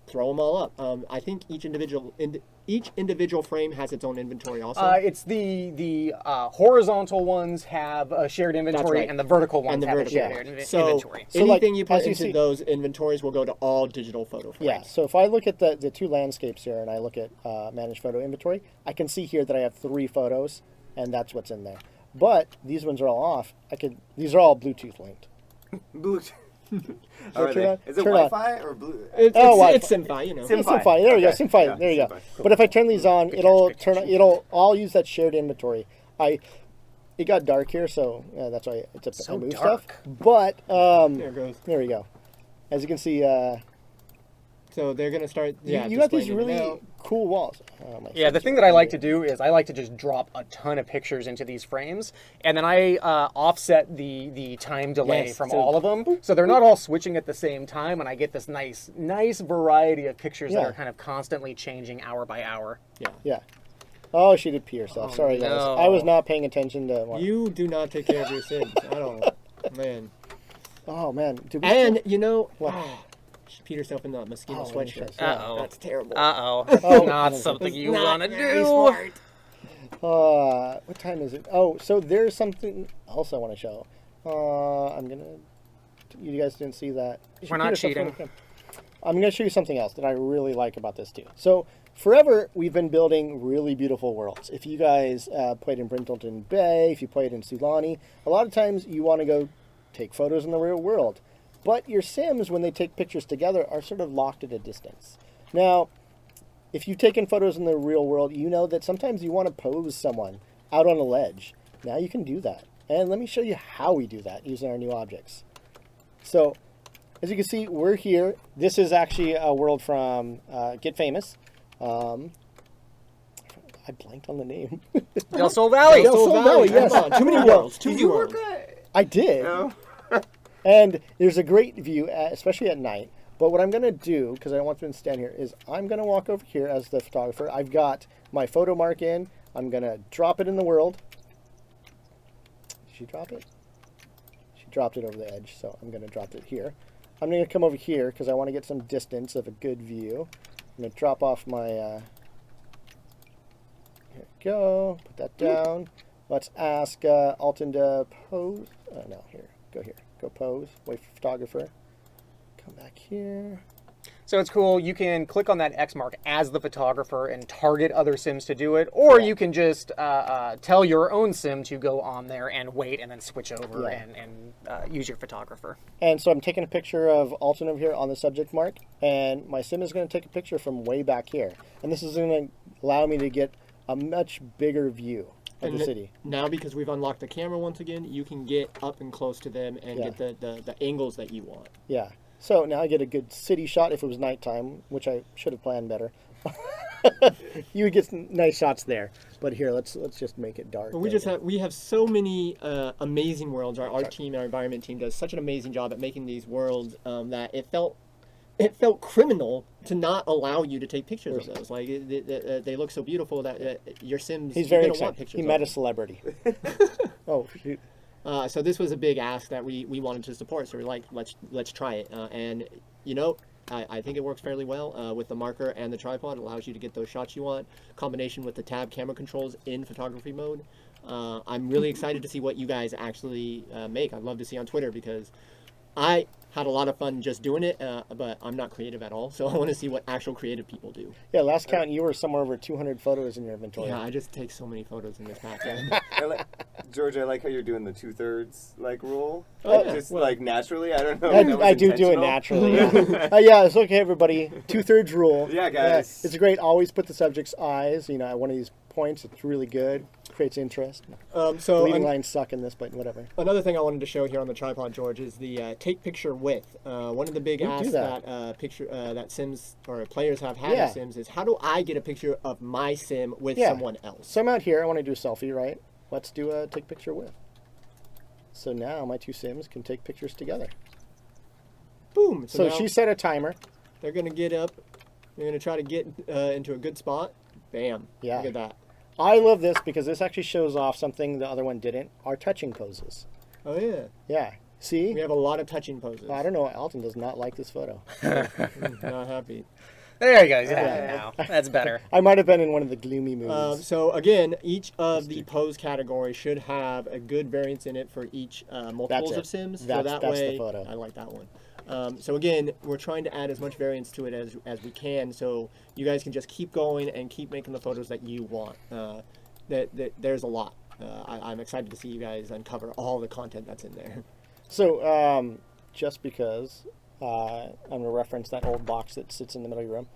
throw them all up. I think each individual frame has its own inventory also. It's the horizontal ones have a shared inventory, right. and the vertical ones have a vertical. shared So inventory. So, like, anything you put as you into see- those inventories will go to all digital photo frames. Yeah, so if I look at the two landscapes here and I look at manage photo inventory, I can see here that I have 3 photos, and that's what's in there. But these ones are all off. These are all Bluetooth linked. Bluetooth. So Are turn they? on- Is it turn on. Wi-Fi or blue? It's Wi-Fi. SimFi, you know. Sim- It's Simfy. There we go. Okay. Simfy. Yeah, There you go. Simfy. But if I turn these on, it'll all use that shared inventory. It got dark here, so that's why I move dark. stuff. But There it goes. there we go. As you can see, So they're going to start, you got these displaying them really now. cool walls. Oh, my Yeah, the phone's thing that I like to do is I like to just drop a ton of pictures into these frames, and then I offset the time delay Yes, from so- all of them, so they're not all switching at the same time, and I get this nice variety of pictures that Yeah. are kind of constantly changing hour by hour. Yeah. Oh, she did pee herself. Sorry, guys. no. I was not paying attention to. You do not take care of your Sims. I don't, man. Oh man. Did we And, still- you know, What? she peed herself in the mosquito Oh, let me sweatshirt. check. Uh-oh. That's terrible. Uh-oh. Oh, Not it's something you Not want to very do. smart. What time is it? Oh, so there's something else I want to show. I'm gonna. You guys didn't see that. She We're peed not herself in cheating. the- I'm gonna show you something else that I really like about this too. So forever we've been building really beautiful worlds. If you guys played in Brindleton Bay, if you played in Sulani, a lot of times you want to go take photos in the real world. But your Sims, when they take pictures together, are sort of locked at a distance. Now, if you've taken photos in the real world, you know that sometimes you want to pose someone out on a ledge. Now you can do that. And let me show you how we do that using our new objects. So, as you can see, we're here. This is actually a world from Get Famous. I blanked on the name. Del Sol Valley. Del Sol Valley, yes. Come on, too many Yeah. worlds. Too Did many you worlds. work at? I did. No. And there's a great view, especially at night. But what I'm going to do, because I don't want them to stand here, is I'm going to walk over here as the photographer. I've got my photo mark in. I'm going to drop it in the world. Did she drop it? She dropped it over the edge, so I'm going to drop it here. I'm going to come over here because I want to get some distance of a good view. I'm going to drop off my... here we go. Put that down. Let's ask Alton to pose. No, here. Go here. Go pose. Wait for photographer. Come back here. So it's cool. You can click on that X mark as the photographer and target other Sims to do it, or you can just tell your own Sim to go on there and wait and then switch over Yeah. and use your photographer. And so I'm taking a picture of Alton over here on the subject mark, and my Sim is going to take a picture from way back here. And this is going to allow me to get a much bigger view of the city. Now, because we've unlocked the camera once again, you can get up and close to them and Yeah. get the angles that you want. Yeah. So now I get a good city shot if it was nighttime, which I should have planned better. You would get some nice shots there. But here, let's just make it dark. But we have so many amazing worlds. Our art team, our environment team does such an amazing job at making these worlds that it felt criminal to not allow you to take pictures of those. Like they look so beautiful that your Sims. He's you're very gonna want excited. pictures He of met a them. celebrity. Oh, shoot. So this was a big ask that we wanted to support. So we're like, let's try it. And you know, I think it works fairly well with the marker and the tripod. It allows you to get those shots you want. Combination with the tab camera controls in photography mode. I'm really excited to see what you guys actually make. I'd love to see on Twitter because I had a lot of fun just doing it, but I'm not creative at all. So I want to see what actual creative people do. Yeah, last count, you were somewhere over 200 photos in your inventory. Yeah, I just take so many photos in this pack. Or like, George, I like how you're doing the 2/3 like rule. Oh, yeah. Just Well, like naturally. I don't know. if that was I do it intentional. naturally. Yeah, yeah, it's okay, everybody. 2/3 rule. Yeah, guys. It's great. Always put the subject's eyes, at one of these points. It's really good. Creates interest. So Leading lines suck in this, but whatever. another thing I wanted to show here on the tripod, George, is the take picture with. One of the big We do asks that. that Sims or players have had Yeah. in Sims is, how do I get a picture of my Sim with Yeah. someone else? So I'm out here. I want to do a selfie, right? Let's do a take picture with. So now my two Sims can take pictures together. Boom. So now she set a timer. they're going to get up. They're going to try to get into a good spot. Bam. Yeah. Look at that. I love this because this actually shows off something the other one didn't. Our touching poses. Oh, yeah. Yeah. See? We have a lot of touching poses. I don't know. Alton does not like this photo. Not happy. There you go. Yeah, now that's better. I might have been in one of the gloomy movies. So again, each of the pose categories should have a good variance in it for each multiples That's it. of Sims. So That's that the way, photo. I like that one. So again, we're trying to add as much variance to it as we can, so you guys can just keep going and keep making the photos that you want. There's a lot. I'm excited to see you guys uncover all the content that's in there. So, just because I'm going to reference that old box that sits in the middle of your room,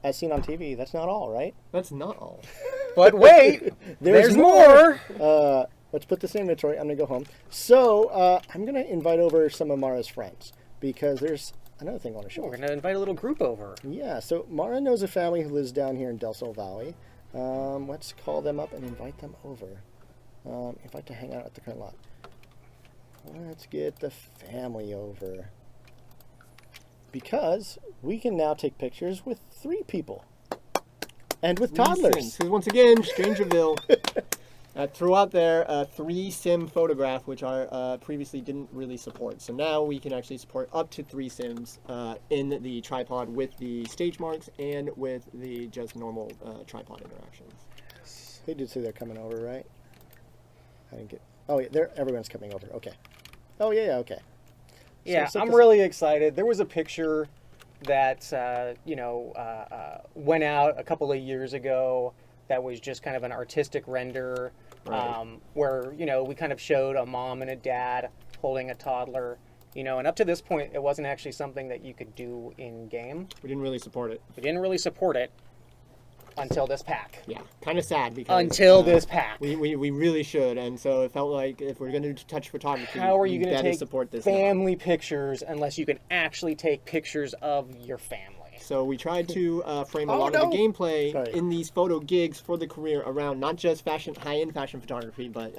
as seen on TV, that's not all, right? That's not all. But wait, there's more. Let's put this in inventory. I'm going to go home. So, I'm going to invite over some of Mara's friends because there's another thing I want to show. We're gonna invite a little group over. Yeah, so Mara knows a family who lives down here in Del Sol Valley. Let's call them up and invite them over. Invite to hang out at the current lot. Let's get the family over. Because we can now take pictures with 3 people. And with toddlers. Because once again, Strangerville threw out there a 3 Sim photograph, which our previously didn't really support. So now we can actually support up to 3 Sims in the tripod with the stage marks and with the just normal tripod interactions. They did say they're coming over, right? I didn't get... Oh, yeah, everyone's coming over. Okay. Oh, yeah, okay. Yeah, So I'm this- really excited. There was a picture that went out a couple of years ago that was just kind of an artistic render, Right. where we kind of showed a mom and a dad holding a toddler. And up to this point, it wasn't actually something that you could do in game. We didn't really support it. We didn't really support it until this pack. Yeah, kind of sad because Until this pack. we really should, and so it felt like if we're going to touch photography, How are you we going to better take support this now. family pictures unless you can actually take pictures of your family? So we tried to frame a Oh, lot of the no. gameplay Sorry. in these photo gigs for the career around not just high-end fashion photography, but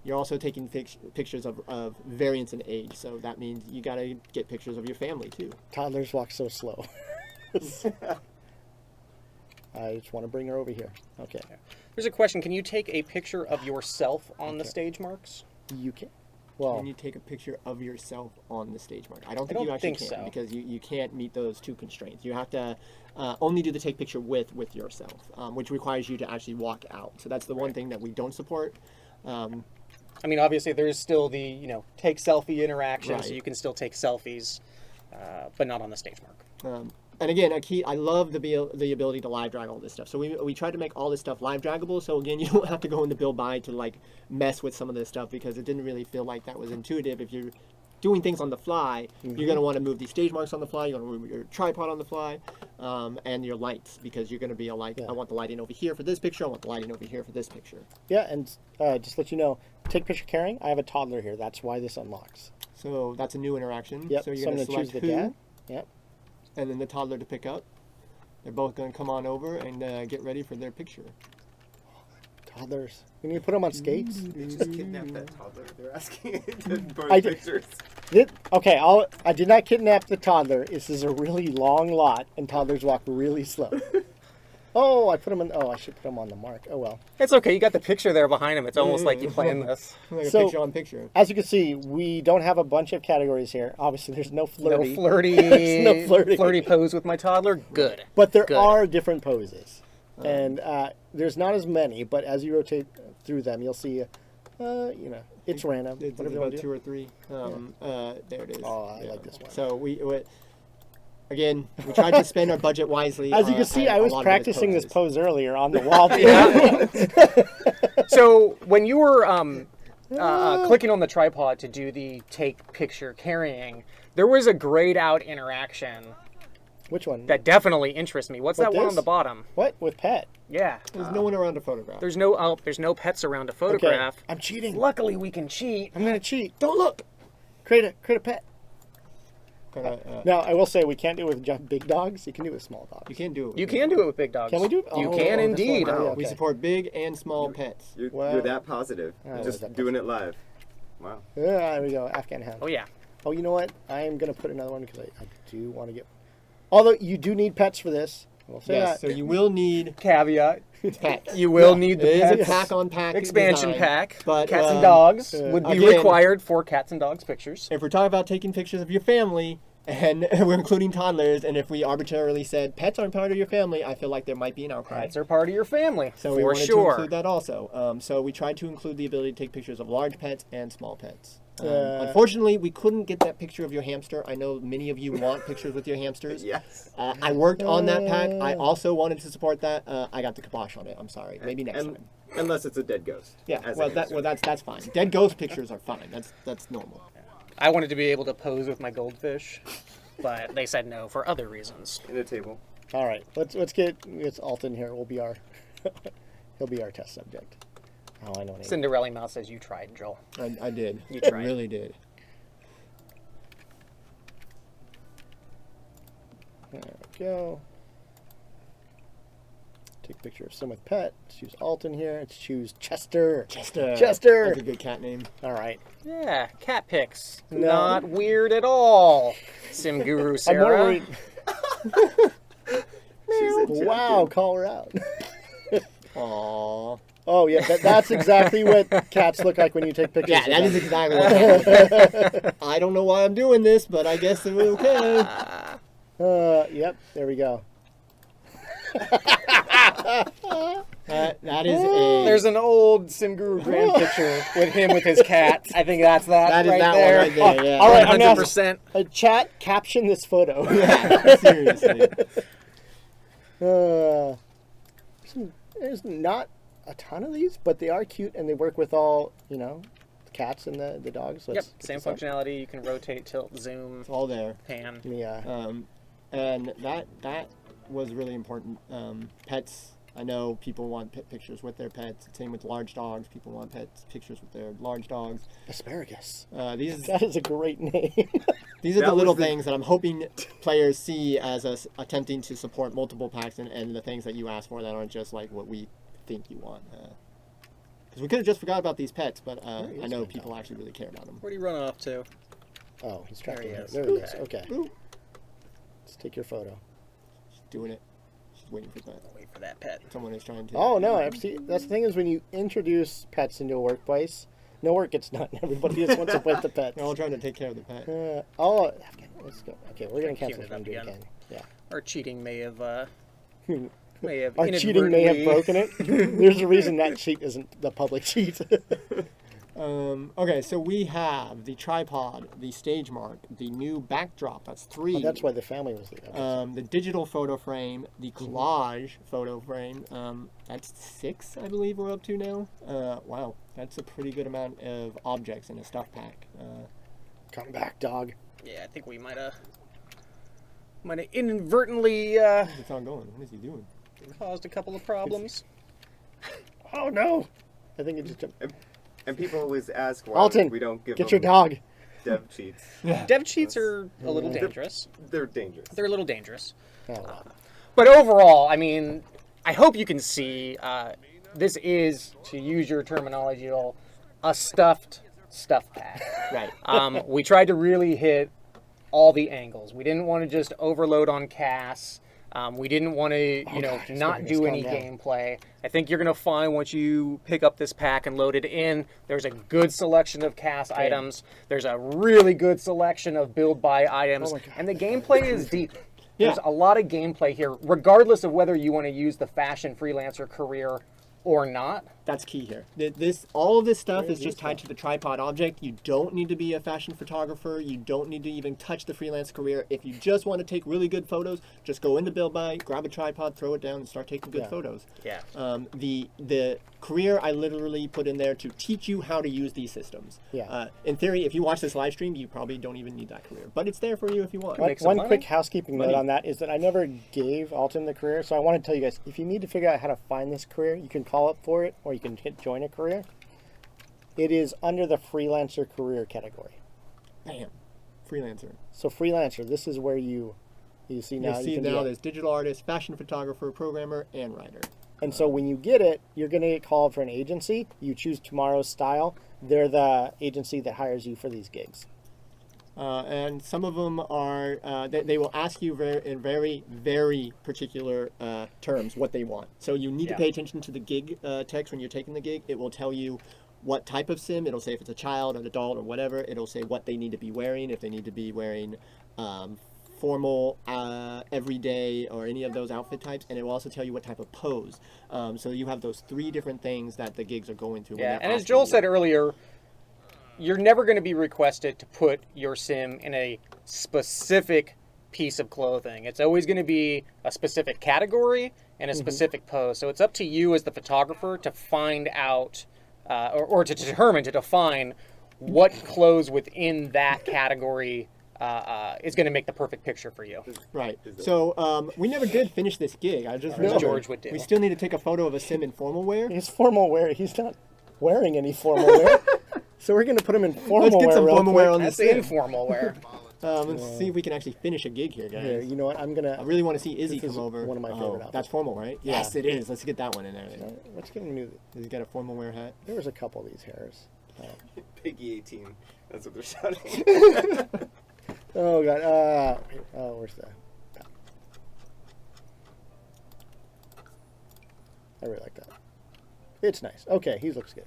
you're also taking pictures of variance in age. So that means you got to get pictures of your family too. Toddlers walk so slow. I just want to bring her over here. Okay. There's a question. Can you take a picture of yourself on the stage marks? You can. Well, Can you take a picture of yourself on the stage mark? I don't think don't you actually think can so. because you can't meet those 2 constraints. You have to only do the take picture with yourself, which requires you to actually walk out. So that's the one thing that we don't support. I mean, obviously, there's still the, take selfie interaction, so Right. you can still take selfies, but not on the stage mark. And again, I love the ability to live drag all this stuff. So we tried to make all this stuff live draggable. So again, you don't have to go into build by to like mess with some of this stuff because it didn't really feel like that was intuitive. If you're doing things on the fly, you're going to want to move these stage marks on the fly. You're going to move your tripod on the fly, and your lights because you're going to be like, I want the lighting over here for this picture. I want the lighting over here for this picture. yeah, and just let you know, take picture carrying. I have a toddler here. That's why this unlocks. So that's a new interaction. Yep. So So you're I'm going going to to select choose the who, dad. Yep. and then the toddler to pick up. They're both going to come on over and get ready for their picture. Toddlers. We need to put them on skates. They just kidnapped that toddler. They're asking to post I did- pictures. Okay, I did not kidnap the toddler. This is a really long lot, and toddlers walk really slow. Oh, I put them in. Oh, I should put them on the mark. Oh well. It's okay. You got the picture there behind him. It's almost like you planned this. Like a So- picture on picture. As you can see, we don't have a bunch of categories here. Obviously, there's no flirty. No flirty, There's no flirty. flirty pose with my toddler. Good. But there Good. are different poses, and there's not as many. But as you rotate through them, you'll see, it's random. It's Whatever you about want to 2 do. or 3. There it is. Oh, I like this one. So again, we tried to spend our budget wisely. As you can see, at I a was lot of practicing this poses. pose earlier on the wall. So when you were clicking on the tripod to do the take picture carrying, there was a grayed out interaction Which one? that definitely interests me. What's With that one on this? the bottom? What? With pet? Yeah. There's no one around to photograph. There's no pets around to photograph. Okay. I'm cheating. Luckily, we can cheat. I'm gonna cheat. Don't look. Create a pet. Now I will say we can't do it with big dogs. You can do it with small dogs. You can't do it. With You big can do it with big dogs. Can we do it? You Oh, can this indeed. one. Wow. Okay. We support big and small pets. You're that positive. Just that doing it live. Wow. Yeah, there we go. Afghan hound. Oh yeah. Oh, you know what? I am gonna put another one because I do want to get. Although you do need pets for this. We'll say Yes, that. so you will need Caveat. pets. You will need the It is a pets. pack on pack Expansion design, pack. but Cats and dogs would be again, required for cats and dogs pictures. If we're talking about taking pictures of your family, and we're including toddlers, and if we arbitrarily said pets aren't part of your family, I feel like there might be an outcry. Pets are part of your family, So we for wanted to sure. include that also. So we tried to include the ability to take pictures of large pets and small pets. Unfortunately, we couldn't get that picture of your hamster. I know many of you want pictures with your hamsters. Yes. I worked on that pack. I also wanted to support that. I got the kibosh on it. I'm sorry. Maybe next time. Unless it's a dead ghost. Yeah. as a Well, hamster. that's fine. Dead ghost pictures are fine. That's normal. I wanted to be able to pose with my goldfish, but they said no for other reasons. In a table. All right, let's Alton here. We'll be our he'll be our test subject. Oh, I know. Cinderella Mouse says you tried, Joel. I did. You I tried. really did. There we go. Take a picture of someone with pet. Let's choose Alton here. Let's choose Chester. Chester. Chester. That's a good cat name. All right. Yeah, cat pics. No. Not weird at all. Sim Guru I'm Sarah. more worried. She's a Wow, call her out. Aww. Oh yeah, that's exactly what cats look like when you take pictures. Yeah, of that them. is exactly what happened. I don't know why I'm doing this, but I guess it's okay. Yep. There we go. That is a. There's an old Sim Guru Grand picture with him with his cat. I think that's that, That is right that there. one right there. Yeah. All right, I'm gonna ask 100%. chat caption this photo. Yeah, seriously. There's not a ton of these, but they are cute and they work with all the cats and the dogs. Yep, Let's get same this up. functionality. You can rotate, tilt, zoom, It's all there. pan. Yeah. And that was really important. Pets. I know people want pet pictures with their pets. Same with large dogs. People want pictures with their large dogs. Asparagus. These That is a great name. These are That the little was the- things that I'm hoping players see as us attempting to support multiple packs and the things that you ask for that aren't just like what we think you want. Because we could have just forgot about these pets, but I know people actually really care about them. Where do you run off to? Oh, he's trapped There he in here. is. There he is. Okay. Ooh. Let's take your photo. She's doing it. She's waiting for that. Wait for that pet. Someone is trying to. Oh no! See, that's the thing is when you introduce pets into a workplace, no work gets done. Everybody just wants to play with the pets. They're all trying to take care of the pet. Okay, let's go. Okay, we're gonna cancel Queuing this it one. up Do it again. again. Yeah. Our cheating may have Our inadvertently cheating may have broken it. There's a reason that sheet isn't the public sheet. Okay, so we have the tripod, the stage mark, the new backdrop. That's 3. Oh, that's why the family was there. The digital photo frame, the collage photo frame. That's 6, I believe we're up to now. Wow, that's a pretty good amount of objects in a stuff pack. Come back, dog. Yeah, I think we might have inadvertently It's not going. What is he doing? caused a couple of problems. Oh no! I think it just jumped. And people always ask why Alton, we don't give get them your dog. dev cheats. Dev cheats are a little dangerous. They're dangerous. They're a little dangerous. Oh, wow. But overall, I mean, I hope you can see this is, to use your terminology, a stuffed stuff pack. Right. We tried to really hit all the angles. We didn't want to just overload on Cass. We didn't want to, not do any gameplay. I think you're going to find once you pick up this pack and load it in, there's a good selection of Cass items. There's a really good selection of build buy items. Oh my God. And the gameplay is deep. Yeah. There's a lot of gameplay here, regardless of whether you want to use the fashion freelancer career or not? That's key here. All of this stuff is just tied to the tripod object. You don't need to be a fashion photographer. You don't need to even touch the freelance career. If you just want to take really good photos, just go into Build By, grab a tripod, throw it down, and start taking good photos. Yeah. The career I literally put in there to teach you how to use these systems. Yeah. In theory, if you watch this live stream, you probably don't even need that career, but it's there for you if you want. One quick housekeeping note on that is that I never gave Alton the career, so I want to tell you guys, if you need to figure out how to find this career, you can call up for it, or you can hit join a career. It is under the Freelancer Career category. Bam. Freelancer. So Freelancer, this is where you see now. You see now there's digital artist, fashion photographer, programmer, and writer. And so when you get it, you're going to get called for an agency. You choose Tomorrow's Style. They're the agency that hires you for these gigs. And some of them are, they will ask you in very, very particular terms what they want. So you need to pay attention to the gig text when you're taking the gig. It will tell you what type of sim. It'll say if it's a child, an adult, or whatever. It'll say what they need to be wearing, if they need to be wearing formal, everyday, or any of those outfit types. And it will also tell you what type of pose. So you have those 3 different things that the gigs are going through. Yeah, and as Joel said earlier, you're never going to be requested to put your sim in a specific piece of clothing. It's always going to be a specific category and a specific pose. So it's up to you as the photographer to find out or to determine, to define what clothes within that category is going to make the perfect picture for you. Right. So we never did finish this gig. I just remembered. George would do. We still need to take a photo of a sim in formal wear. He's formal wear. He's not wearing any formal wear. So we're going to put him in formal wear. Let's get some formal wear on That's this sim. informal wear. Let's see if we can actually finish a gig here, guys. Here, you know what? I really want to see Izzy come over. One of my favorite outfits. That's formal, right? Yes, it is. Let's get that one in there. Let's get him new. He's got a formal wear hat. There was a couple of these hairs. Piggy 18. That's what they're shouting. Oh god. Where's the? I really like that. It's nice. Okay, he looks good.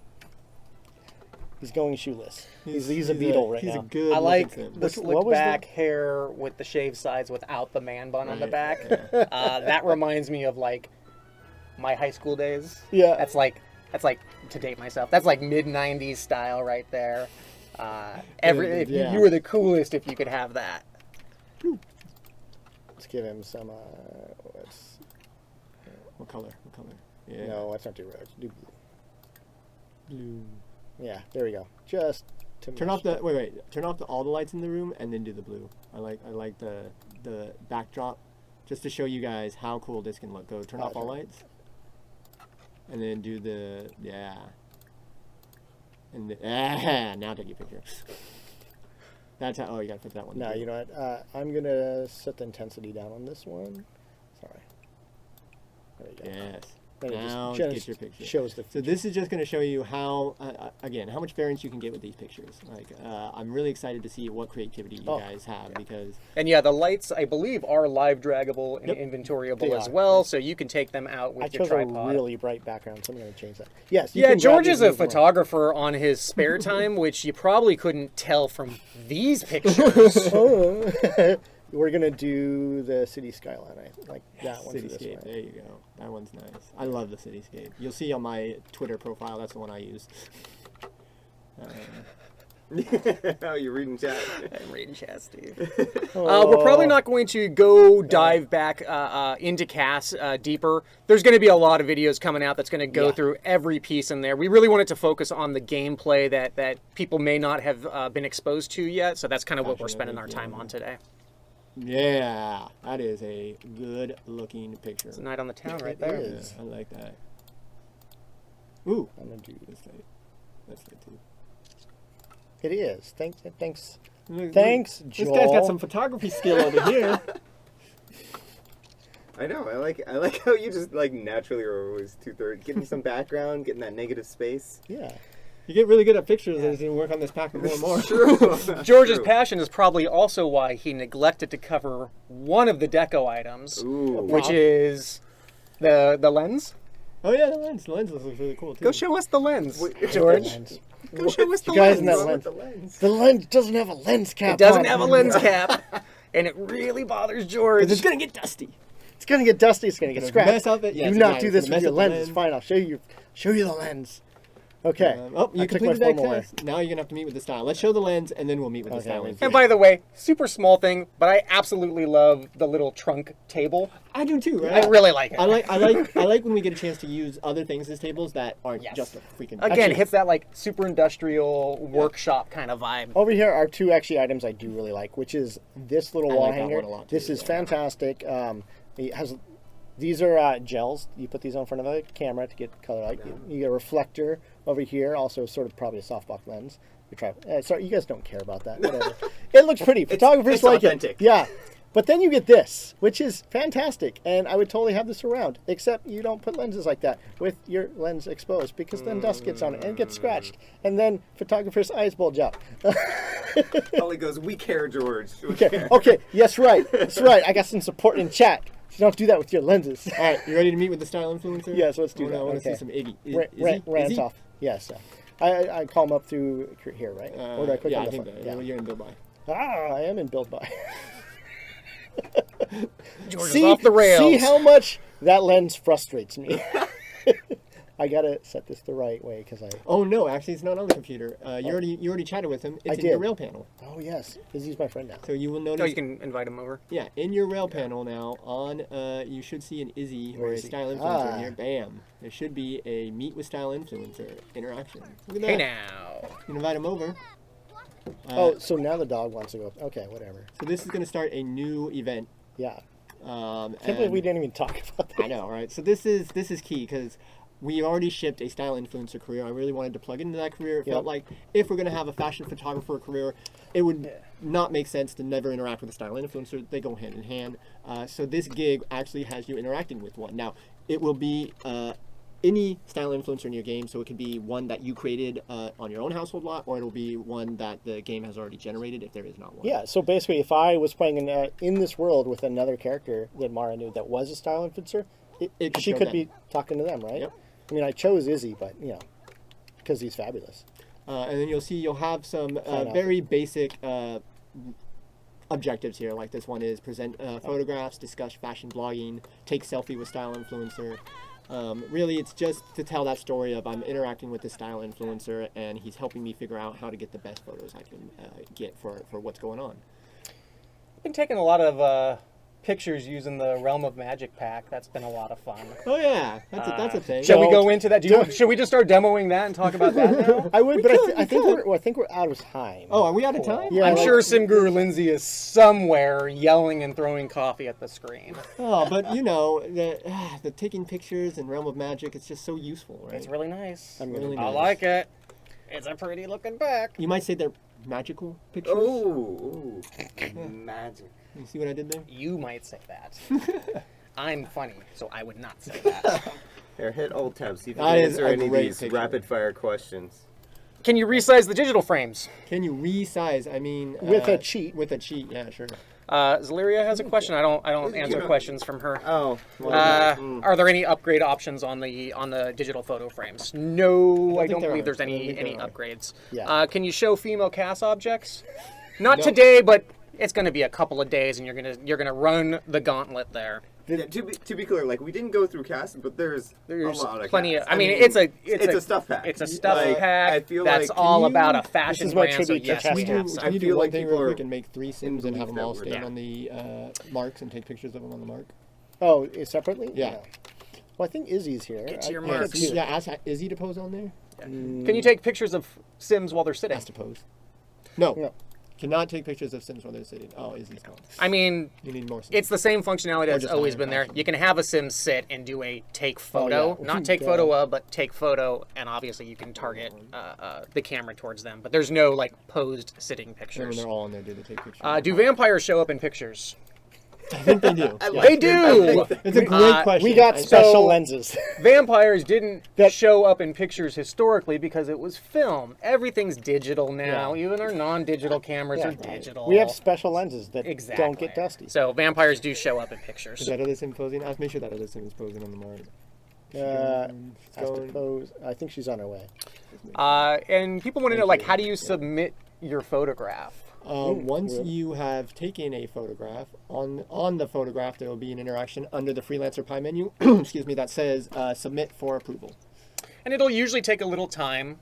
He's going shoeless. He's a beetle right now. He's a good. I like sim. the slick back hair with the shaved sides without the man bun on the back. That reminds me of like my high school days. Yeah. That's like to date myself. That's like mid '90s style right there. You were the coolest if you could have that. Let's give him some. What color? What color? Yeah. No, let's not do red. Do blue. Blue. Yeah, there we go. Just to turn off the turn off all the lights in the room and then do the blue. I like the backdrop, just to show you guys how cool this can look. Go turn off all lights, and then do the and now take your picture. That's how. Oh, you gotta put that one. No, you know what? I'm gonna set the intensity down on this one. Sorry. There you go. Yes. Now get your picture. Shows the. So this is just going to show you how, again, how much variance you can get with these pictures. Like, I'm really excited to see what creativity you guys have because. And yeah, the lights I believe are live draggable and inventoriable as well, so you can take them out with your tripod. I chose a really bright background, so I'm going to change that. Yes. Yeah, George is a photographer on his spare time, which you probably couldn't tell from these pictures. We're going to do the city skyline. I like that one. Cityscape, there you go. That one's nice. I love the cityscape. You'll see on my Twitter profile, that's the one I use. Oh, you're reading chat. I'm reading chat, Steve. We're probably not going to go dive back into CAS deeper. There's going to be a lot of videos coming out that's going to go through every piece in there. We really wanted to focus on the gameplay that people may not have been exposed to yet, so that's kind of what we're spending our time on today. Yeah, that is a good looking picture. It's a night on the town right there. Yeah, I like that. Ooh, I'm gonna do this light. That's light too. It is. Thanks. Thanks, Joel. This guy's got some photography skill over here. I know. I like how you just like naturally are always 2/3, getting some background, getting that negative space. Yeah. You get really good at pictures as you work on this pack more and more. George's passion is probably also why he neglected to cover one of the deco items, which is the lens. Oh yeah, the lens. The lens looks really cool too. Go show us the lens, George. Go show us the guys lens. In that lens. The lens doesn't have a lens cap. It doesn't have a lens cap, and it really bothers George. It's gonna get dusty. It's gonna get dusty. It's gonna get Gonna scratched. mess up it- yeah, Do it's not gonna- do it's this gonna with mess your up the lens. It's lens. fine. I'll show you the lens. Okay. Oh, you I took my completed that formal test. Now you're gonna have to meet with the style. Let's show the lens, and then we'll meet with the Okay, style. let's And by the way, super small thing, but I absolutely love the little trunk table. I do too. Right? I really like it. I like when we get a chance to use other things as tables that aren't Yes. just a freaking. Again, Actually- hits that like super industrial workshop kind of vibe. Over here are two actually items I do really like, which is this little I wall like that hanger. one a lot, too, This is yeah. fantastic. It has these are gels. You put these on front of the camera to get color light. You get a reflector over here, also sort of probably a softbox lens. You try. Sorry, you guys don't care about that. Whatever. It looks pretty. Photographers it's like authentic. it. Yeah. But then you get this, which is fantastic, and I would totally have this around, except you don't put lenses like that with your lens exposed, because then dust gets on it and gets scratched, and then photographers' eyes bulge out. Holly goes, we care, George. We Okay, care. okay, yes, right. That's right. I got some support in chat. You don't do that with your lenses. All right, you ready to meet with the style influencer? Yes, let's do that. I want to Okay. see some Iggy. Rant off. Yes. I call them up through here, right? Or do I click yeah, on I the think phone? that. Yeah. You're in Bill By. I am in build by. George is off the rails. See how much that lens frustrates me. I gotta set this the right way because I. Oh no, actually, it's not on the computer. You already chatted with him. It's in your did. rail panel. Oh yes, Izzy's my friend now. So you will notice. Oh, you can invite him over. Yeah, in your rail panel now, on you should see an Izzy or a Izzy? style influencer Ah. in here. Bam! There should be a meet with style influencer interaction. Look at that. Hey now. You can invite him over. Oh, so now the dog wants to go. Okay, whatever. So this is going to start a new event. Yeah. Um, Can't believe we didn't even talk about this. I know, right? So this is key because we already shipped a style influencer career. I really wanted to plug into that career. It felt like if we're going to have a fashion photographer career, it would not make sense to never interact with a style influencer. They go hand in hand. So this gig actually has you interacting with one. Now, it will be any style influencer in your game, so it could be one that you created on your own household lot, or it'll be one that the game has already generated if there is not one. Yeah, so basically, if I was playing in this world with another character that Mara knew that was a style influencer, It could she show could them. be talking to them, right? Yep. I mean, I chose Izzy, but because he's fabulous. And then you'll have some Fine very basic objectives here. Like this one is present photographs, discuss fashion blogging, take selfie with style influencer. Really, it's just to tell that story of I'm interacting with this style influencer and he's helping me figure out how to get the best photos I can get for what's going on. I've been taking a lot of pictures using the Realm of Magic pack. That's been a lot of fun. Oh yeah, that's a thing. Shall we Don't- go into that? Should we just start demoing that and talk about that now? I would, We but could, I think we're out of time. Oh, are we out of time? Yeah, I'm like- sure Sim Guru Lindsay is somewhere yelling and throwing coffee at the screen. Oh, but you know, the taking pictures in Realm of Magic, it's just so useful, right? It's really nice. I'm really I nice. like it. It's a pretty looking pack. You might say they're magical pictures. Oh, magic. You see what I did there? You might say that. I'm funny, so I would not say that. Here, hit Alt Tab. See if you That can is answer a any of great these picture. rapid fire questions. Can you resize the digital frames? Can you resize? I mean, With a cheat. With a cheat, yeah, sure. Zaleria has a question. I don't answer know- questions from her. Oh, Are there any upgrade options on the digital photo frames? No, I think don't there believe are. there's I don't any think there are. upgrades. Yeah. Can you show female cast objects? Not No. today, but it's going to be a couple of days, and you're gonna run the gauntlet there. yeah, to be clear, like we didn't go through cast, but there's There's a lot of plenty cast. of. I mean, it's a stuff pack. It's a stuff Like, pack. I feel that's like- all Can about you- a fashion This is my brand. So tribute to yes, Chester. we have I some. Can you feel do one like thing people real are quick and make 3 sims and have them that all word. stand Yeah. on the marks and take pictures of them on the mark? Oh, separately? Yeah. Well, I think Izzy's here. Get to your I marks. can't see her. Yeah, ask Izzy to pose on there. Can you take pictures of Sims while they're sitting? Has to pose. No. No. Cannot take pictures of Sims while they're sitting. Oh, Izzy's gone. I mean, You need more Sims. it's the same functionality that's just always higher been there. fashion. You can have a Sim sit and do a take photo, yeah. not take Yeah. photo of, but take photo, and obviously you can target the camera towards them. But there's no like posed sitting And when pictures. they're all on there, do the take pictures. Do vampires show up in pictures? I think they do. They do. It's a great question. We got I- special So- lenses. Vampires didn't That- show up in pictures historically because it was film. Everything's digital now. Yeah. Even our non-digital cameras Yeah. are digital. We have special lenses that exactly. don't get dusty. So vampires do show up in Is pictures. that other Sim posing? I'll make sure that other Sim is posing on the mark. Has to going. pose. I think she's on her way. And people want to know, like, how do you submit your photograph? Once weird. you have taken a photograph, on the photograph there will be an interaction under the Freelancer Pi menu, excuse me, that says submit for approval. And it'll usually take a little time.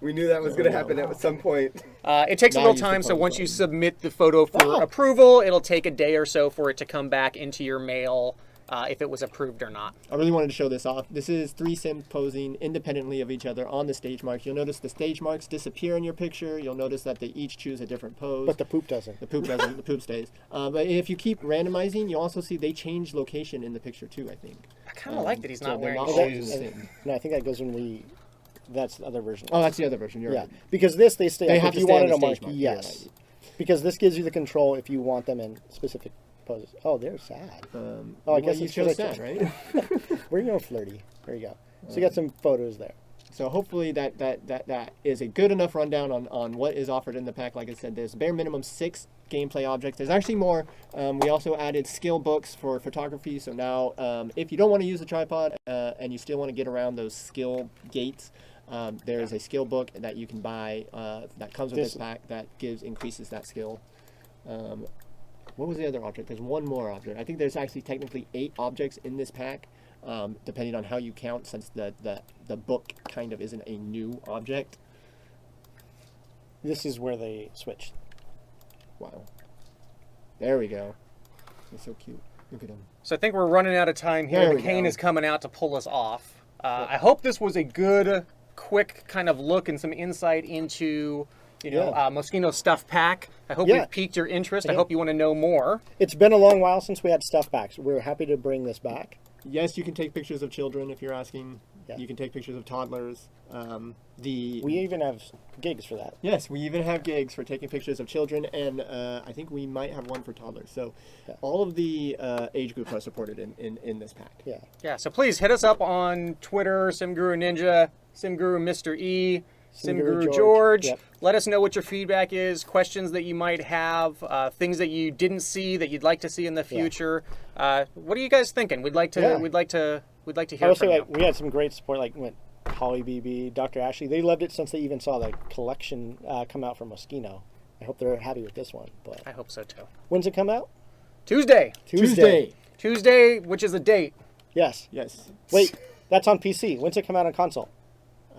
We knew that was going to happen at some point. It takes a Now little use the time, so photo once you button. submit the photo for approval, it'll take a day or so for it to come back into your mail if it was approved or not. I really wanted to show this off. This is 3 Sims posing independently of each other on the stage marks. You'll notice the stage marks disappear in your picture. You'll notice that they each choose a different pose. But the poop doesn't. The poop doesn't. The poop stays. But if you keep randomizing, you'll also see they change location in the picture too, I think. I kind of like that he's so not they're wearing not always shoes. the same. No, I think that goes when we. That's the other version. Oh, that's the other version. You're Yeah, right. because this they stay. They up have if to you stay on wanted the a mark. stage mark. You're Yes, right. because this gives you the control if you want them in specific poses. Oh, they're sad. I guess you it's chose 'cause I sad, right? We're going flirty. There you go. So you got some photos there. So hopefully that is a good enough rundown on what is offered in the pack. Like I said, there's bare minimum 6 gameplay objects. There's actually more. We also added skill books for photography. So now if you don't want to use a tripod and you still want to get around those skill gates, there is a skill book that you can buy that comes with this pack that increases that skill. What was the other object? There's one more object. I think there's actually technically 8 objects in this pack, depending on how you count, since the book kind of isn't a new object. This is where they switched. Wow. There we go. They're so cute. Look at them. So I think we're running out of time here. There The we cane go. is coming out to pull us off. I hope this was a good, quick kind of look and some insight into, Moschino Stuff Pack. I hope Yeah. we've piqued your interest. I Yeah. hope you want to know more. It's been a long while since we had stuff packs. We're happy to bring this back. Yes, you can take pictures of children if you're asking. Yeah. You can take pictures of toddlers. We even have gigs for that. Yes, we even have gigs for taking pictures of children, and I think we might have one for toddlers. So all of the age groups are supported in this pack. Yeah. Yeah, so please hit us up on Twitter, SimGuru Ninja, SimGuru Mr. E, SimGuru George. George. Yep. Let us know what your feedback is, questions that you might have, things that you didn't see that you'd like to see in the future. What are you guys thinking? We'd like to Yeah. we'd like to I hear will from say, you. like, we had some great support, like with Holly BB, Dr. Ashley. They loved it since they even saw the collection come out from Moschino. I hope they're happy with this one. But I hope so too. when's it come out? Tuesday, which is a date. Yes. Yes. Wait, that's on PC. When's it come out on console?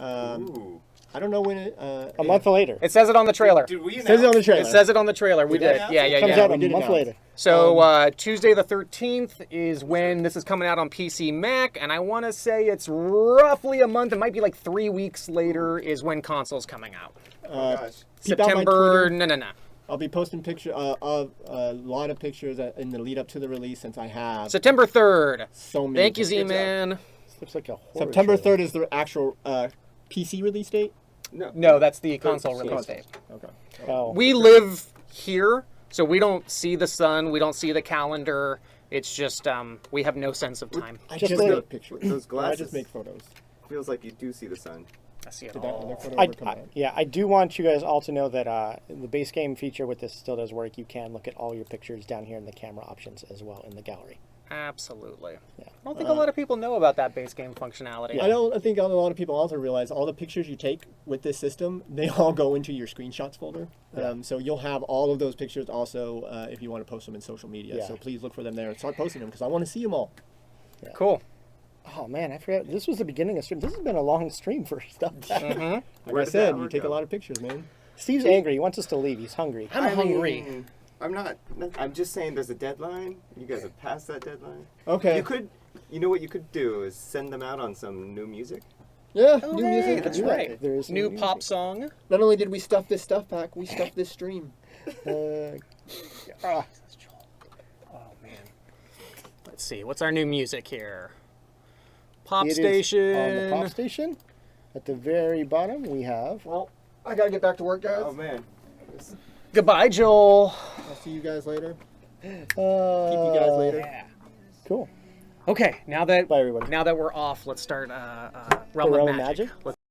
Ooh. I don't know when it. A month later. It says it on the trailer. Did we says it on the trailer. It says it on the trailer. We did. announce Yeah, it? yeah, Comes yeah. out we a did month announce. later. So Tuesday the 13th is when this is coming out on PC Mac, and I want to say it's roughly a month. It might be like 3 weeks later is when console's coming out. Oh, gosh. Keep out my September. Twitter. No. I'll be posting picture of a lot of pictures in the lead up to the release, since I have September 3rd. so many. Thank you, pictures. Z-Man. This looks like a horror September trailer. 3rd is the actual PC release date. No, that's the console release date. Okay. Oh, We live here, so we don't see the sun. We don't see the calendar. It's just we have no sense of time. I Just just like- make pictures. Those I glasses. just make photos. Feels like you do see the sun. I see it Did that other all. photo I, ever come out? I do want you guys all to know that the base game feature with this still does work. You can look at all your pictures down here in the camera options as well in the gallery. Absolutely. Yeah. I don't think a lot of people know about that base game functionality. I think a lot of people also realize all the pictures you take with this system, they all go into your screenshots folder. So you'll have all of those pictures also if you want to post them in social media. Yeah. So please look for them there and start posting them, because I want to see them all. Cool. Oh man, I forgot. This was the beginning of stream. This has been a long stream for stuff. Like Where I did said, that you hour take a go? lot of pictures, man. Steve's angry. He wants us to leave. He's hungry. I'm hungry. mean, I'm not. I'm just saying there's a deadline. You guys have passed that deadline. Okay. You could. You know what you could do is send them out on some new music. Yeah, Oh, new hey, music. that's Yeah, right. there is some New new pop music. song. Not only did we stuff this stuff pack, we stuffed this stream. Uh, Oh man. Let's see. What's our new music here? Pop it is station. on the pop station. At the very bottom, we have. Well, I gotta get back to work, guys. Oh man. Goodbye, Joel. I'll see you guys later. Keep Keep you guys later. Yeah. Cool. Okay. Now that Bye, everybody. now that we're off, let's start Realm Realm of of Magic. Magic? Let's